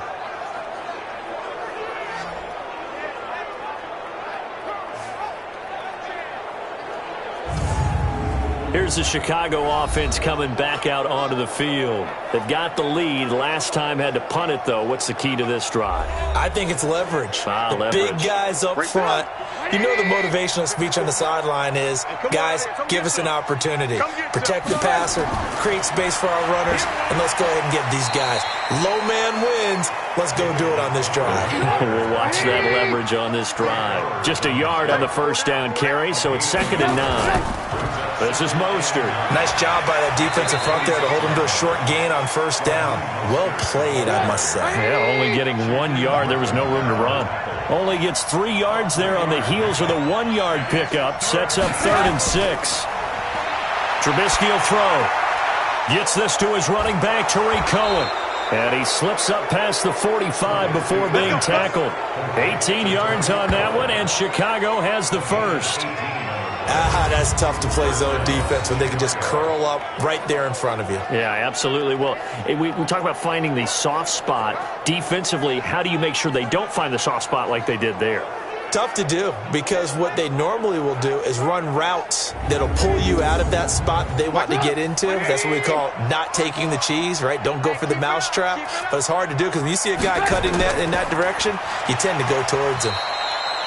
Here's the Chicago offense coming back out onto the field. They've got the lead. Last time had to punt it, though. What's the key to this drive? I think it's leverage. Leverage. Big guys up front. You know the motivational speech on the sideline is, guys, give us an opportunity. Protect the passer, create space for our runners, and let's go ahead and get these guys. Low man wins. Let's go do it on this drive. We'll watch that leverage on this drive. Just a yard on the first down carry, so it's 2nd and 9. This is Mostert. Nice job by that defensive front there to hold him to a short gain on first down. Well played, I must say. Yeah, only getting 1 yard. There was no room to run. Only gets 3 yards there on the heels of the 1-yard pickup. Sets up 3rd and 6. Trubisky will throw. Gets this to his running back, Tariq Cohen. And he slips up past the 45 before being tackled. 18 yards on that one, and Chicago has the first. That's tough to play zone defense when they can just curl up right there in front of you. Yeah, absolutely. Well, we talk about finding the soft spot. Defensively, how do you make sure they don't find the soft spot like they did there? Tough to do, because what they normally will do is run routes that'll pull you out of that spot they want to get into. That's what we call not taking the cheese, right? Don't go for the mousetrap. But it's hard to do because when you see a guy cutting that in that direction, you tend to go towards him.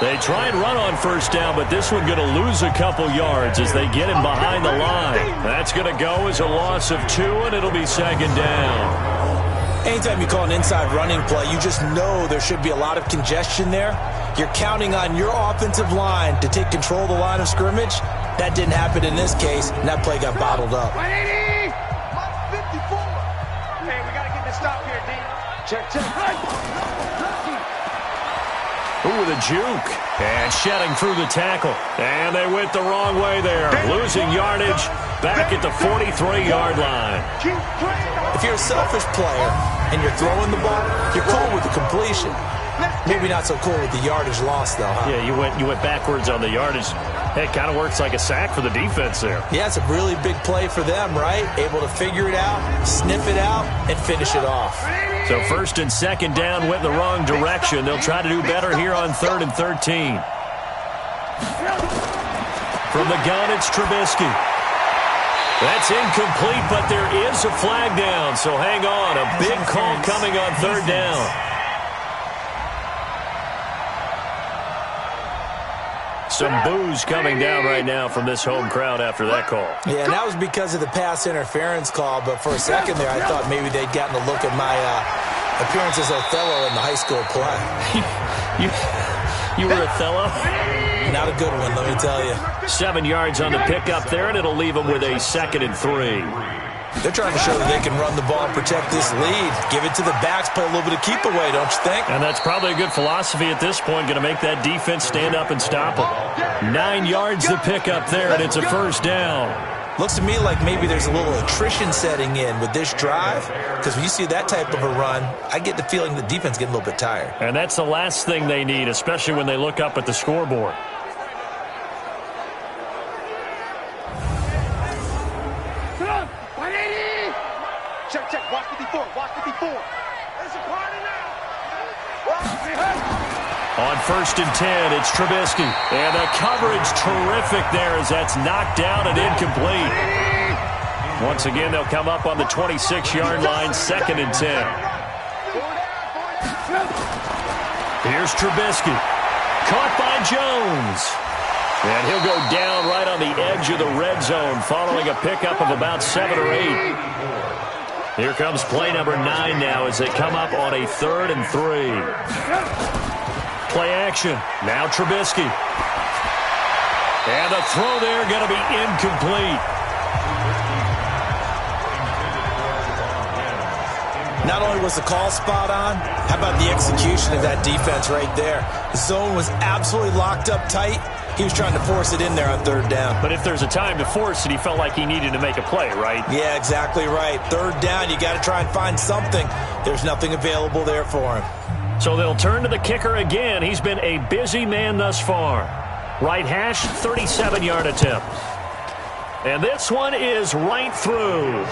They try and run on first down, but this one going to lose a couple yards as they get him behind the line. That's going to go as a loss of 2, and it'll be 2nd down. Anytime you call an inside running play, you just know there should be a lot of congestion there. You're counting on your offensive line to take control of the line of scrimmage. That didn't happen in this case, and that play got bottled up. 180! 54! Hey, we got to get this stop here, D. Check. Ooh, with a juke. And shedding through the tackle. And they went the wrong way there. Losing yardage back at the 43-yard line. If you're a selfish player and you're throwing the ball, you're cool with the completion. Maybe not so cool with the yardage loss, though, huh? Yeah, you went backwards on the yardage. Hey, it kind of works like a sack for the defense there. Yeah, it's a really big play for them, right? Able to figure it out, sniff it out, and finish it off. So 1st and 2nd down went in the wrong direction. They'll try to do better here on 3rd and 13. From the gun, it's Trubisky. That's incomplete, but there is a flag down. So hang on, a big call coming on 3rd down. Some boos coming down right now from this home crowd after that call. Yeah, and that was because of the pass interference call, but for a second there, I thought maybe they'd gotten a look at my appearance as Othello in the high school play. You were Othello? Not a good one, let me tell you. 7 yards on the pickup there, and it'll leave them with a 2nd and 3. They're trying to show that they can run the ball and protect this lead. Give it to the backs, play a little bit of keep away, don't you think? And that's probably a good philosophy at this point, going to make that defense stand up and stop them. 9 yards the pickup there, and it's a 1st down. Looks to me like maybe there's a little attrition setting in with this drive, because when you see that type of a run, I get the feeling the defense getting a little bit tired. And that's the last thing they need, especially when they look up at the scoreboard. Check. Watch 54. There's a party now. On 1st and 10, it's Trubisky. And the coverage terrific there as that's knocked down and incomplete. Once again, they'll come up on the 26-yard line, 2nd and 10. Here's Trubisky. Caught by Jones. And he'll go down right on the edge of the red zone following a pickup of about 7 or 8. Here comes play number 9 now as they come up on a 3rd and 3. Play action. Now Trubisky. And the throw there going to be incomplete. Not only was the call spot on, how about the execution of that defense right there? The zone was absolutely locked up tight. He was trying to force it in there on 3rd down. But if there's a time to force it, he felt like he needed to make a play, right? Yeah, exactly right. 3rd down, you got to try and find something. There's nothing available there for him. So they'll turn to the kicker again. He's been a busy man thus far. Right hash, 37-yard attempt. And this one is right through.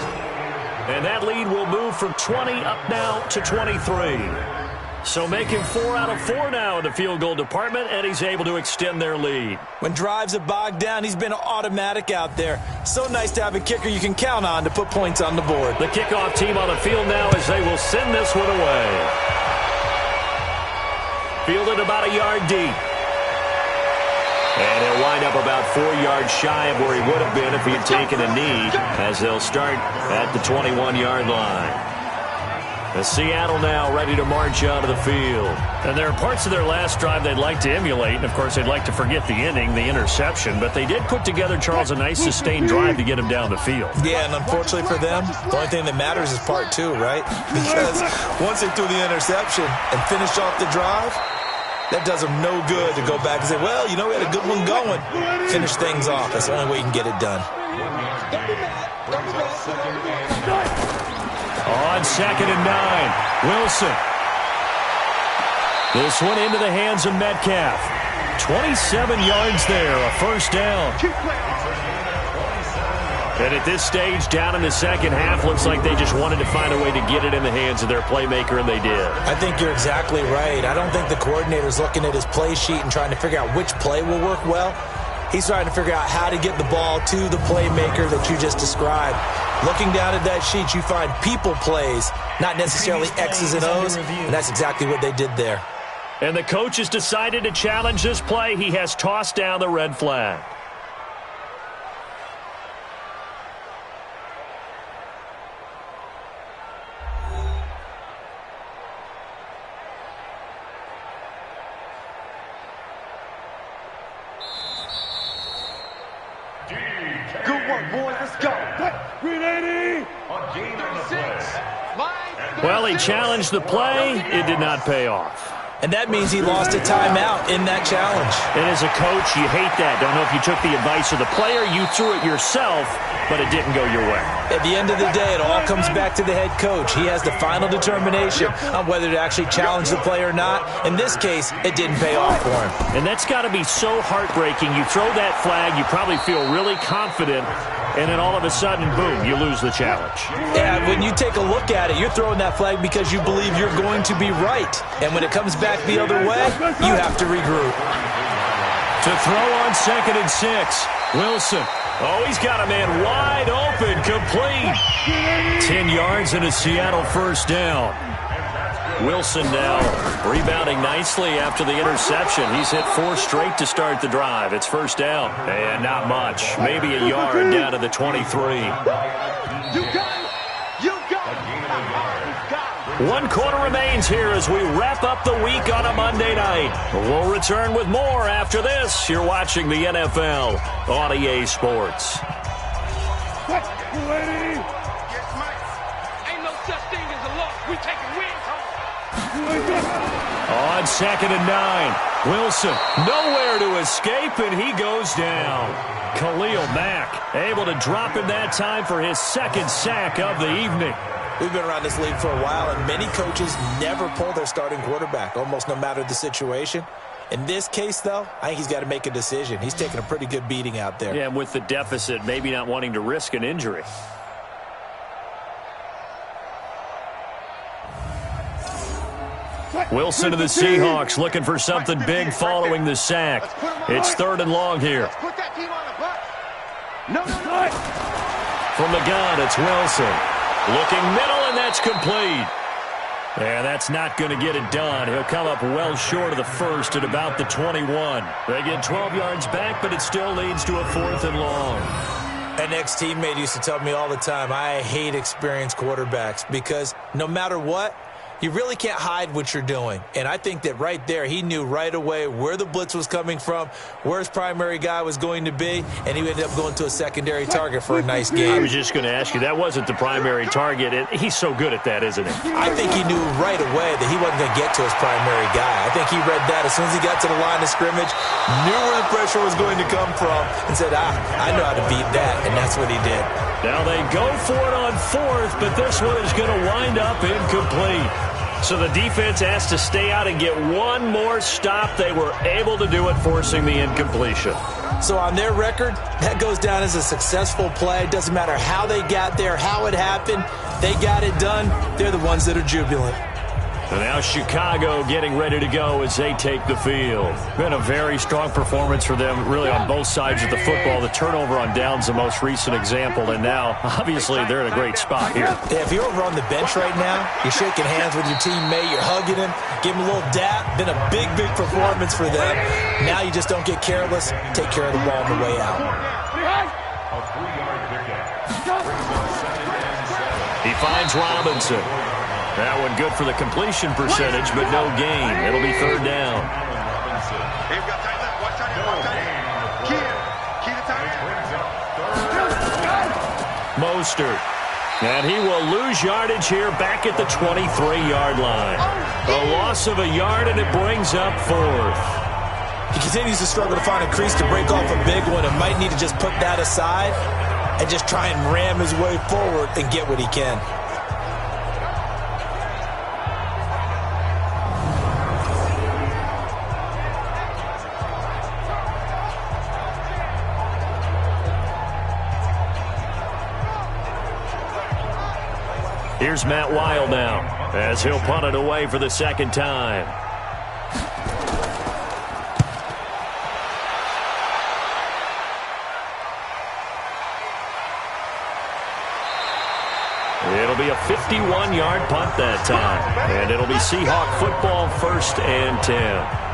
And that lead will move from 20 up now to 23. So making 4 out of 4 now in the field goal department, and he's able to extend their lead. When drives are bogged down, he's been automatic out there. So nice to have a kicker you can count on to put points on the board. The kickoff team on the field now as they will send this one away. Fielded about a yard deep. And he'll wind up about 4 yards shy of where he would have been if he had taken a knee, as they'll start at the 21-yard line. The Seattle now ready to march out of the field. And there are parts of their last drive they'd like to emulate. And, of course, they'd like to forget the inning, the interception. But they did put together, Charles, a nice sustained drive to get him down the field. Yeah, and unfortunately for them, the only thing that matters is part 2, right? Because once they threw the interception and finished off the drive, that does them no good to go back and say, well, you know, we had a good one going. Finish things off. That's the only way you can get it done. On 2nd and 9, Wilson. This one into the hands of Metcalf. 27 yards there, a first down. And at this stage, down in the second half, looks like they just wanted to find a way to get it in the hands of their playmaker, and they did. I think you're exactly right. I don't think the coordinator's looking at his play sheet and trying to figure out which play will work well. He's trying to figure out how to get the ball to the playmaker that you just described. Looking down at that sheet, you find people plays, not necessarily X's and O's, and that's exactly what they did there. And the coach has decided to challenge this play. He has tossed down the red flag. Good work, boys. Let's go. 380. Well, he challenged the play. It did not pay off. And that means he lost a timeout in that challenge. And as a coach, you hate that. Don't know if you took the advice of the player. You threw it yourself, but it didn't go your way. At the end of the day, it all comes back to the head coach. He has the final determination on whether to actually challenge the play or not. In this case, it didn't pay off for him. And that's got to be so heartbreaking. You throw that flag, you probably feel really confident, and then all of a sudden, boom, you lose the challenge. Yeah, when you take a look at it, you're throwing that flag because you believe you're going to be right. And when it comes back the other way, you have to regroup. To throw on 2nd and 6, Wilson. Oh, he's got a man wide open, complete. 10 yards and a Seattle first down. Wilson now rebounding nicely after the interception. He's hit 4 straight to start the drive. It's first down. And not much. Maybe a yard down to the 23. One quarter remains here as we wrap up the week on a Monday night. We'll return with more after this. You're watching the NFL on EA Sports. Ain't no such thing as a loss. We taking wins home. On 2nd and 9, Wilson nowhere to escape, and he goes down. Khalil Mack able to drop in that time for his 2nd sack of the evening. We've been around this league for a while, and many coaches never pull their starting quarterback, almost no matter the situation. In this case, though, I think he's got to make a decision. He's taking a pretty good beating out there. Yeah, and with the deficit, maybe not wanting to risk an injury. Wilson to the Seahawks looking for something big following the sack. It's 3rd and long here. From the gun, it's Wilson. Looking middle, and that's complete. Yeah, that's not going to get it done. He'll come up well short of the first at about the 21. They get 12 yards back, but it still leads to a 4th and long. An ex-teammate used to tell me all the time, I hate experienced quarterbacks because no matter what, you really can't hide what you're doing. And I think that right there, he knew right away where the blitz was coming from, where his primary guy was going to be, and he ended up going to a secondary target for a nice game. I was just going to ask you, that wasn't the primary target. He's so good at that, isn't he? I think he knew right away that he wasn't going to get to his primary guy. I think he read that as soon as he got to the line of scrimmage, knew where the pressure was going to come from, and said, I know how to beat that, and that's what he did. Now they go for it on 4th, but this one is going to wind up incomplete. So the defense has to stay out and get one more stop. They were able to do it, forcing the incompletion. So on their record, that goes down as a successful play. It doesn't matter how they got there, how it happened. They got it done. They're the ones that are jubilant. And now Chicago getting ready to go as they take the field. Been a very strong performance for them, really, on both sides of the football. The turnover on downs the most recent example, and now, obviously, they're in a great spot here. Yeah, if you're over on the bench right now, you're shaking hands with your teammate, you're hugging him, give him a little dap. Been a big, big performance for them. Now you just don't get careless. Take care of the ball on the way out. He finds Robinson. That one good for the completion percentage, but no gain. It'll be third down. Mostert. And he will lose yardage here back at the 23-yard line. A loss of a yard, and it brings up fourth. He continues to struggle to find a crease to break off a big one and might need to just put that aside and just try and ram his way forward and get what he can. Here's Matt Weil now as he'll punt it away for the second time. It'll be a 51-yard punt that time, and it'll be Seahawk football, 1st and 10.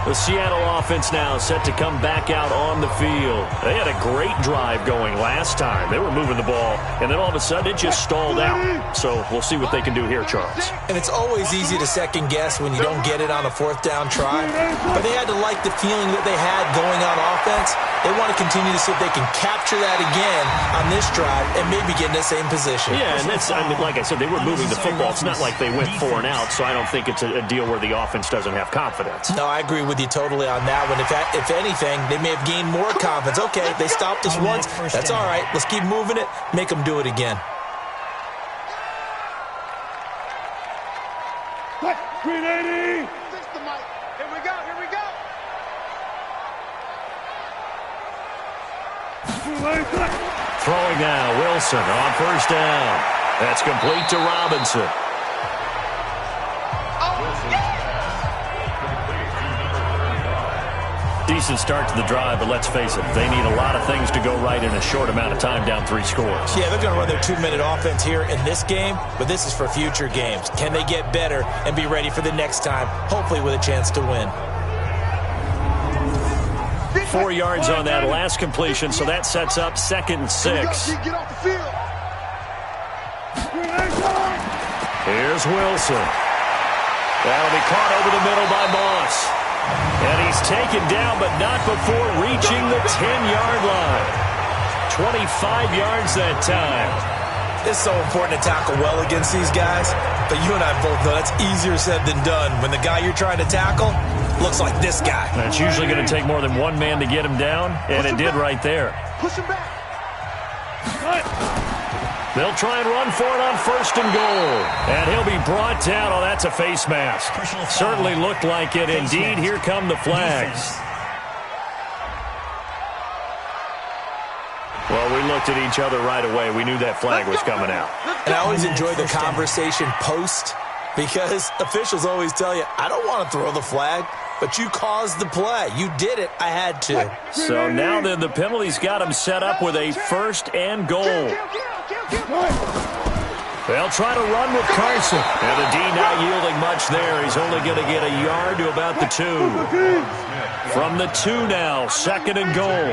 The Seattle offense now set to come back out on the field. They had a great drive going last time. They were moving the ball, and then all of a sudden it just stalled out. So we'll see what they can do here, Charles. And it's always easy to second guess when you don't get it on a 4th down try. But they had to like the feeling that they had going on offense. They want to continue to see if they can capture that again on this drive and maybe get in the same position. Yeah, and that's, like I said, they were moving the football. It's not like they went 4 and out, so I don't think it's a deal where the offense doesn't have confidence. No, I agree with you totally on that one. If anything, they may have gained more confidence. Okay, they stopped us once. That's all right. Let's keep moving it. Make them do it again. 380. Here we go. Here we go. Throwing now, Wilson on 1st down. That's complete to Robinson. Decent start to the drive, but let's face it, they need a lot of things to go right in a short amount of time, down 3 scores. Yeah, they're going to run their 2-minute offense here in this game, but this is for future games. Can they get better and be ready for the next time, hopefully with a chance to win? 4 yards on that last completion, so that sets up 2nd and 6. Get off the field. Here's Wilson. That'll be caught over the middle by Moss. And he's taken down, but not before reaching the 10-yard line. 25 yards that time. It's so important to tackle well against these guys, but you and I both know that's easier said than done. When the guy you're trying to tackle looks like this guy. It's usually going to take more than one man to get him down, and it did right there. Push him back. They'll try and run for it on 1st and goal. And he'll be brought down. Oh, that's a face mask. Certainly looked like it. Indeed, here come the flags. Well, we looked at each other right away. We knew that flag was coming out. And I always enjoy the conversation post, because officials always tell you, I don't want to throw the flag, but you caused the play. You did it. I had to. So now then, the penalty's got him set up with a 1st and goal. They'll try to run with Carson. And the D not yielding much there. He's only going to get a yard to about the 2. From the 2 now, 2nd and goal.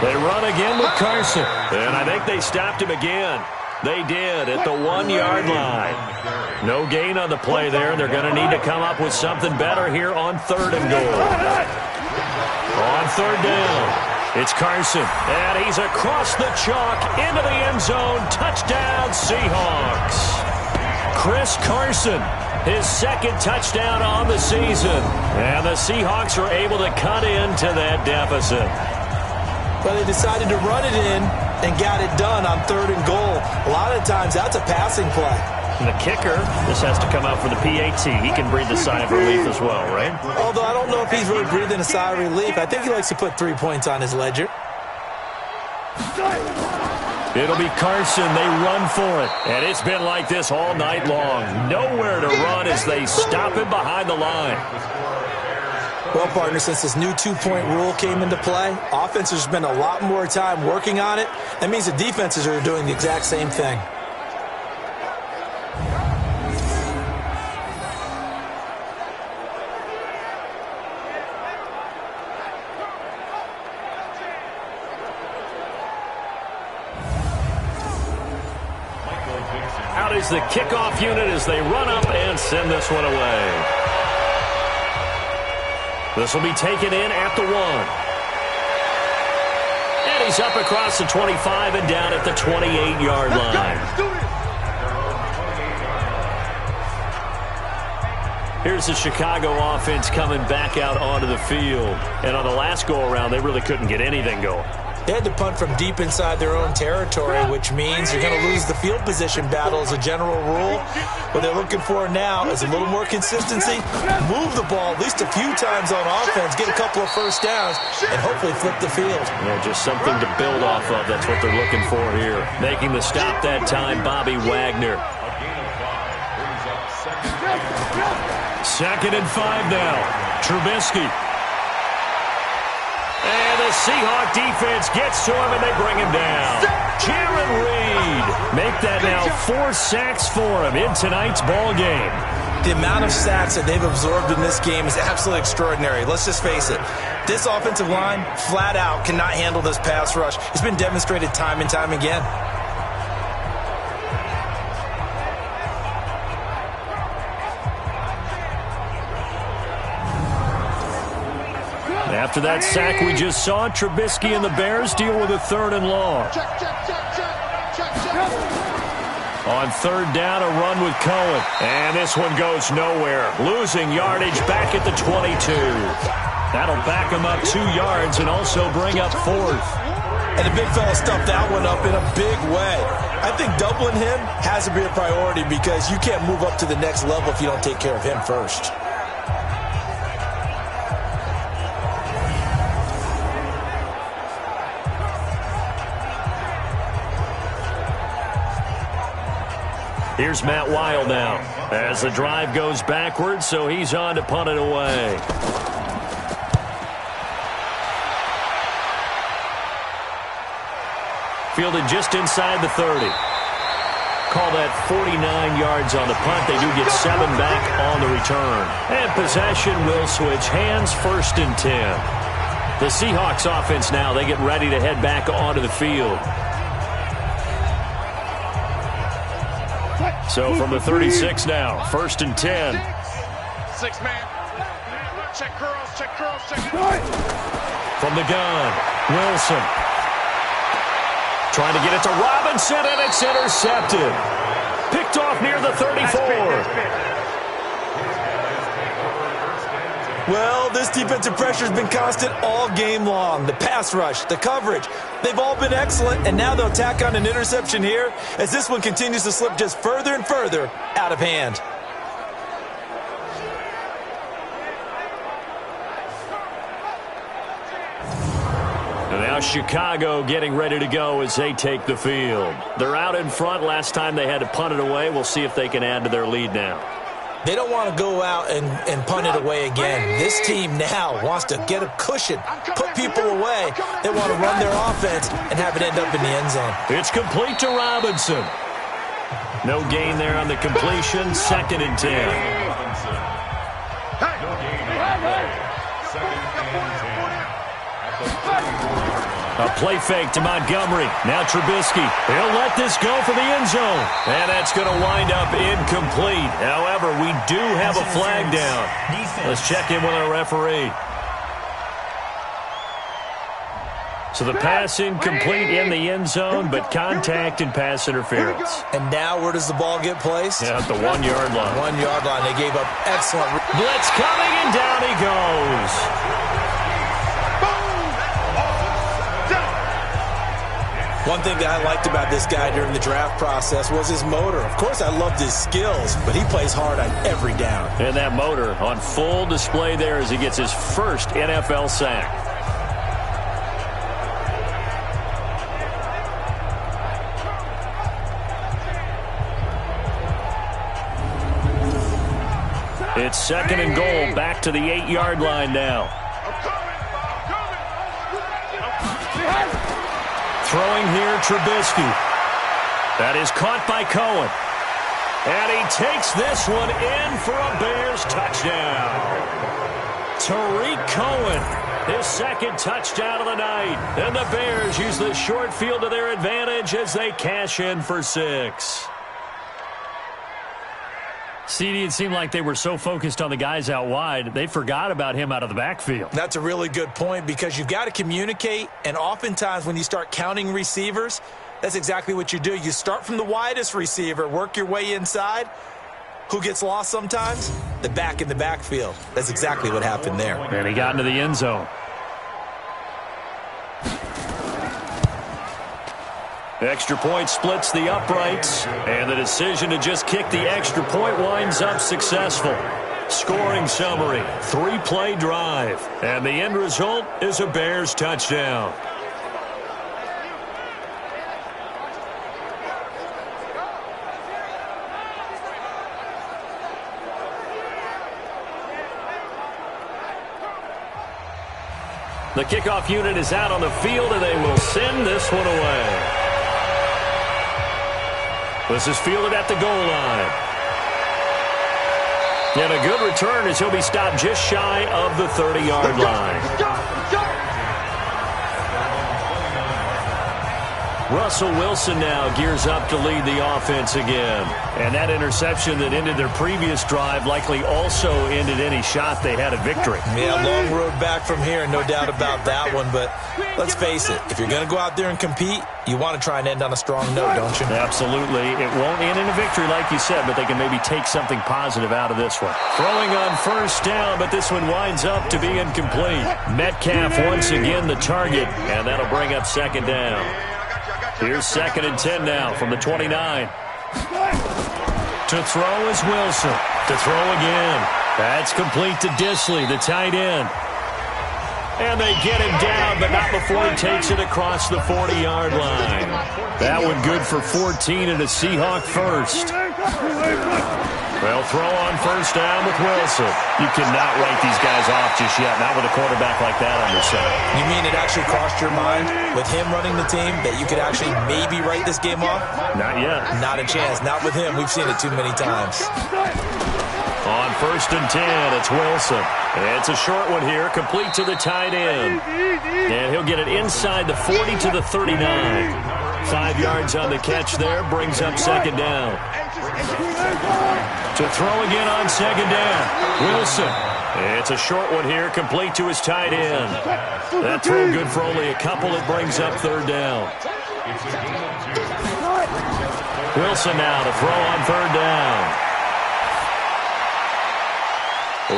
They run again with Carson. And I think they stopped him again. They did at the 1-yard line. No gain on the play there. They're going to need to come up with something better here on 3rd and goal. On 3rd down. It's Carson, and he's across the chalk into the end zone. Touchdown, Seahawks. Chris Carson, his 2nd touchdown on the season. And the Seahawks are able to cut into that deficit. Well, they decided to run it in and got it done on 3rd and goal. A lot of times, that's a passing play. And the kicker, this has to come out for the PAT. He can breathe a sigh of relief as well, right? Although I don't know if he's really breathing a sigh of relief. I think he likes to put 3 points on his ledger. It'll be Carson. They run for it. And it's been like this all night long. Nowhere to run as they stop him behind the line. Well, partner, since this new two-point rule came into play, offenses spend a lot more time working on it. That means the defenses are doing the exact same thing. Out is the kickoff unit as they run up and send this one away. This will be taken in at the 1. And he's up across the 25 and down at the 28-yard line. Here's the Chicago offense coming back out onto the field. And on the last go-around, they really couldn't get anything going. They had to punt from deep inside their own territory, which means you're going to lose the field position battle as a general rule. What they're looking for now is a little more consistency, move the ball at least a few times on offense, get a couple of first downs, and hopefully flip the field. Well, just something to build off of. That's what they're looking for here. Making the stop that time, Bobby Wagner. 2nd and 5 now. Trubisky. And the Seahawks defense gets to him, and they bring him down. Jaron Reed. Make that now 4 sacks for him in tonight's ball game. The amount of sacks that they've absorbed in this game is absolutely extraordinary. Let's just face it. This offensive line, flat out, cannot handle this pass rush. It's been demonstrated time and time again. After that sack we just saw, Trubisky and the Bears deal with a 3rd and long. On 3rd down, a run with Cohen. And this one goes nowhere. Losing yardage back at the 22. That'll back him up 2 yards and also bring up 4th. And the big fella stuffed that one up in a big way. I think doubling him has to be a priority because you can't move up to the next level if you don't take care of him first. Here's Matt Weil now as the drive goes backwards, so he's on to punt it away. Fielded just inside the 30. Call that 49 yards on the punt. They do get 7 back on the return. And possession will switch hands, 1st and 10. The Seahawks offense now, they get ready to head back onto the field. So from the 36 now, 1st and 10. 6-man. Check curls, check curls, check. From the gun, Wilson. Trying to get it to Robinson, and it's intercepted. Picked off near the 34. Well, this defensive pressure has been constant all game long. The pass rush, the coverage, they've all been excellent, and now they'll tack on an interception here as this one continues to slip just further and further out of hand. And now Chicago getting ready to go as they take the field. They're out in front. Last time they had to punt it away. We'll see if they can add to their lead now. They don't want to go out and punt it away again. This team now wants to get a cushion, put people away. They want to run their offense and have it end up in the end zone. It's complete to Robinson. No gain there on the completion. 2nd and 10. A play fake to Montgomery. Now Trubisky. He'll let this go for the end zone. And that's going to wind up incomplete. However, we do have a flag down. Let's check in with our referee. So the pass incomplete in the end zone, but contact and pass interference. And now where does the ball get placed? Yeah, at the 1 yard line. 1 yard line. They gave up excellent. Blitz coming, and down he goes. One thing that I liked about this guy during the draft process was his motor. Of course, I loved his skills, but he plays hard on every down. And that motor on full display there as he gets his first NFL sack. It's 2nd and goal, back to the 8-yard line now. Throwing here, Trubisky. That is caught by Cohen. And he takes this one in for a Bears touchdown. Tariq Cohen, his 2nd touchdown of the night. And the Bears use the short field to their advantage as they cash in for 6. CD, it seemed like they were so focused on the guys out wide, they forgot about him out of the backfield. That's a really good point because you've got to communicate, and oftentimes when you start counting receivers, that's exactly what you do. You start from the widest receiver, work your way inside. Who gets lost sometimes? The back in the backfield. That's exactly what happened there. And he got into the end zone. Extra point splits the uprights, and the decision to just kick the extra point winds up successful. Scoring summary, 3-play drive, and the end result is a Bears touchdown. The kickoff unit is out on the field, and they will send this one away. This is fielded at the goal line. And a good return as he'll be stopped just shy of the 30-yard line. Russell Wilson now gears up to lead the offense again. And that interception that ended their previous drive likely also ended any shot they had at victory. Yeah, long road back from here, no doubt about that one. But let's face it, if you're going to go out there and compete, you want to try and end on a strong note, don't you? Absolutely. It won't end in a victory like you said, but they can maybe take something positive out of this one. Throwing on first down, but this one winds up to be incomplete. Metcalf once again the target, and that'll bring up 2nd down. Here's 2nd and 10 now from the 29. To throw is Wilson. To throw again. That's complete to Disley, the tight end. And they get him down, but not before he takes it across the 40-yard line. That one good for 14 and a Seahawk first. They'll throw on first down with Wilson. You cannot write these guys off just yet, not with a quarterback like that under center. You mean it actually crossed your mind with him running the team that you could actually maybe write this game off? Not yet. Not a chance. Not with him. We've seen it too many times. On first and 10, it's Wilson. It's a short one here, complete to the tight end. And he'll get it inside the 40 to the 39. 5 yards on the catch there, brings up 2nd down. To throw again on 2nd down, Wilson. It's a short one here, complete to his tight end. That throw good for only a couple. It brings up 3rd down. Wilson now to throw on 3rd down.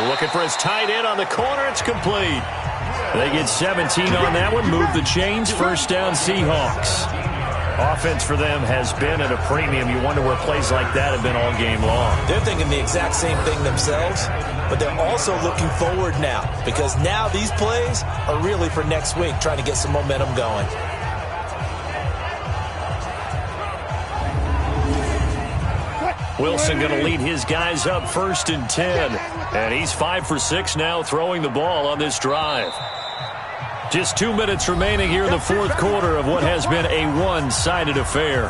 Looking for his tight end on the corner. It's complete. They get 17 on that one. Move the chains. First down, Seahawks. Offense for them has been at a premium. You wonder where plays like that have been all game long. They're thinking the exact same thing themselves, but they're also looking forward now because now these plays are really for next week, trying to get some momentum going. Wilson going to lead his guys up 1st and 10. And he's 5 for 6 now throwing the ball on this drive. Just 2 minutes remaining here in the 4th quarter of what has been a one-sided affair.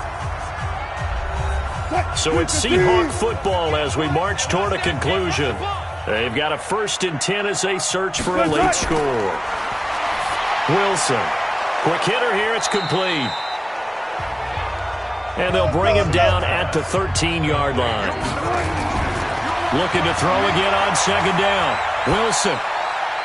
So it's Seahawk football as we march toward a conclusion. They've got a 1st and 10 as they search for a late score. Wilson. Quick hitter here. It's complete. And they'll bring him down at the 13-yard line. Looking to throw again on 2nd down. Wilson.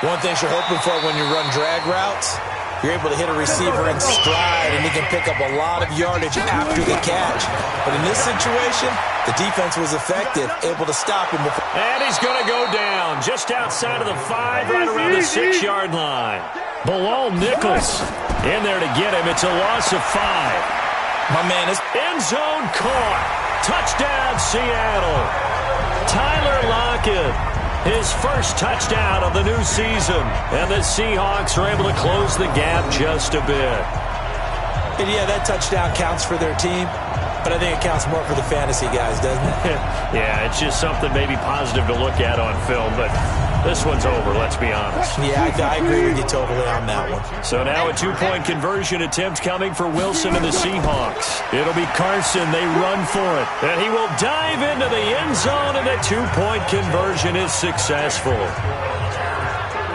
One thing you're hoping for when you run drag routes, you're able to hit a receiver in stride, and he can pick up a lot of yardage after the catch. But in this situation, the defense was effective, able to stop him. And he's going to go down just outside of the 5, right around the 6-yard line. Bilal Nichols in there to get him. It's a loss of 5. My man is end zone caught. Touchdown, Seattle. Tyler Lockett, his first touchdown of the new season. And the Seahawks are able to close the gap just a bit. And yeah, that touchdown counts for their team. But I think it counts more for the fantasy guys, doesn't it? Yeah, it's just something maybe positive to look at on film, but this one's over, let's be honest. Yeah, I agree with you totally on that one. So now a two-point conversion attempt coming for Wilson and the Seahawks. It'll be Carson. They run for it. And he will dive into the end zone, and a two-point conversion is successful.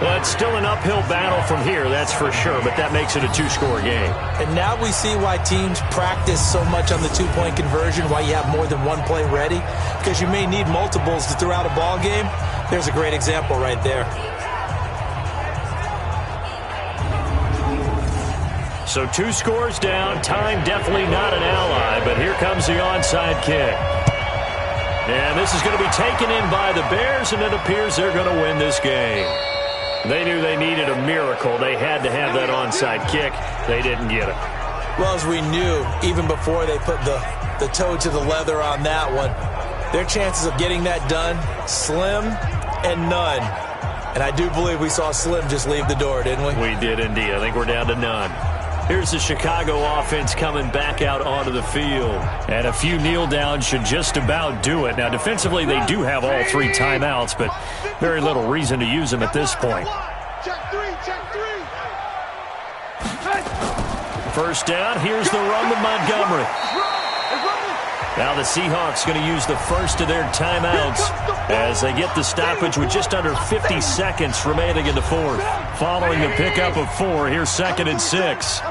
Well, it's still an uphill battle from here, that's for sure, but that makes it a two-score game. And now we see why teams practice so much on the two-point conversion, why you have more than one play ready, because you may need multiples to throw out a ball game. There's a great example right there. So 2 scores down, time definitely not an ally, but here comes the onside kick. And this is going to be taken in by the Bears, and it appears they're going to win this game. They knew they needed a miracle. They had to have that onside kick. They didn't get it. Well, as we knew, even before they put the toe to the leather on that one, their chances of getting that done, slim and none. And I do believe we saw Slim just leave the door, didn't we? We did indeed. I think we're down to none. Here's the Chicago offense coming back out onto the field. And a few kneel downs should just about do it. Now, defensively, they do have all 3 timeouts, but very little reason to use them at this point. First down, here's the run with Montgomery. Now the Seahawks going to use the first of their timeouts as they get the stoppage with just under 50 seconds remaining in the fourth. Following the pickup of 4, here's 2nd and 6.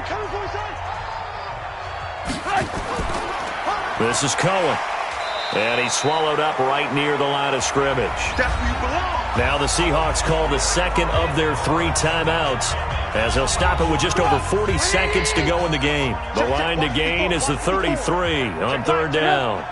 This is Cohen. And he's swallowed up right near the line of scrimmage. Now the Seahawks call the second of their 3 timeouts as they'll stop it with just over 40 seconds to go in the game. The line to gain is the 33 on 3rd down.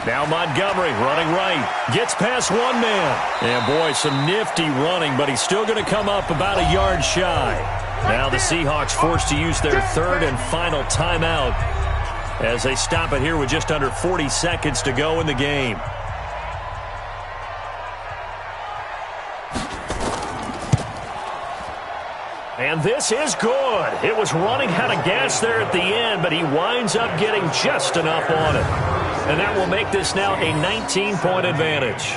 Now Montgomery running right. Gets past 1 man. And boy, some nifty running, but he's still going to come up about a yard shy. Now the Seahawks forced to use their 3rd and final timeout as they stop it here with just under 40 seconds to go in the game. And this is good. It was running out of gas there at the end, but he winds up getting just enough on it. And that will make this now a 19-point advantage.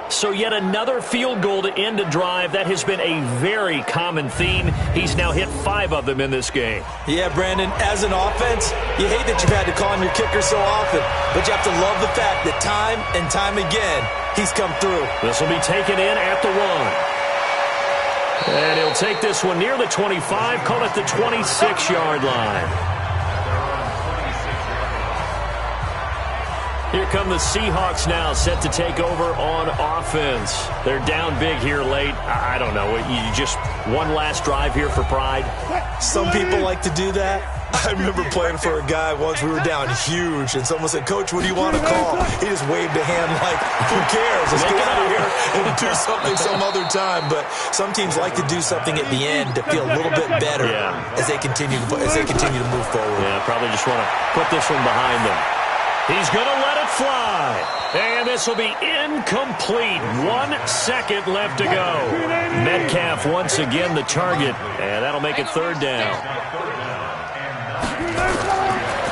So yet another field goal to end a drive. That has been a very common theme. He's now hit 5 of them in this game. Yeah, Brandon, as an offense, you hate that you've had to call on your kicker so often, but you have to love the fact that time and time again, he's come through. This will be taken in at the 1. And he'll take this one near the 25, call it the 26-yard line. Here come the Seahawks now, set to take over on offense. They're down big here late. I don't know. You just one last drive here for pride? Some people like to do that. I remember playing for a guy once. We were down huge, and someone said, "Coach, what do you want to call?" He just waved a hand like, who cares? Let's get out of here and do something some other time. But some teams like to do something at the end to feel a little bit better as they continue to move forward. Yeah, probably just want to put this one behind them. He's going to let it fly. And this will be incomplete. 1 second left to go. Metcalf once again the target, and that'll make it 3rd down.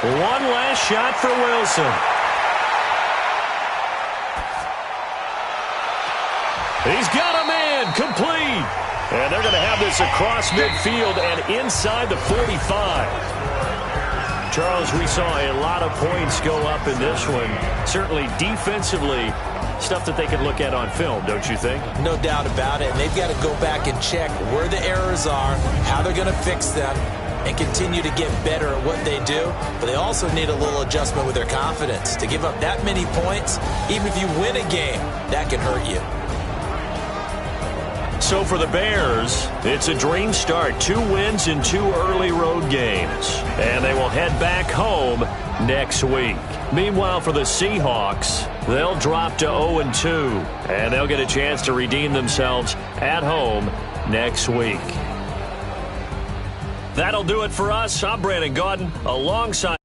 One last shot for Wilson. He's got a man complete. And they're going to have this across midfield and inside the 45. Charles, we saw a lot of points go up in this one. Certainly defensively, stuff that they can look at on film, don't you think? No doubt about it. And they've got to go back and check where the errors are, how they're going to fix them, and continue to get better at what they do. But they also need a little adjustment with their confidence. To give up that many points, even if you win a game, that can hurt you. So for the Bears, it's a dream start. 2 wins in 2 early road games. And they will head back home next week. Meanwhile, for the Seahawks, they'll drop to 0-2. And they'll get a chance to redeem themselves at home next week. That'll do it for us. I'm Brandon Gaudin alongside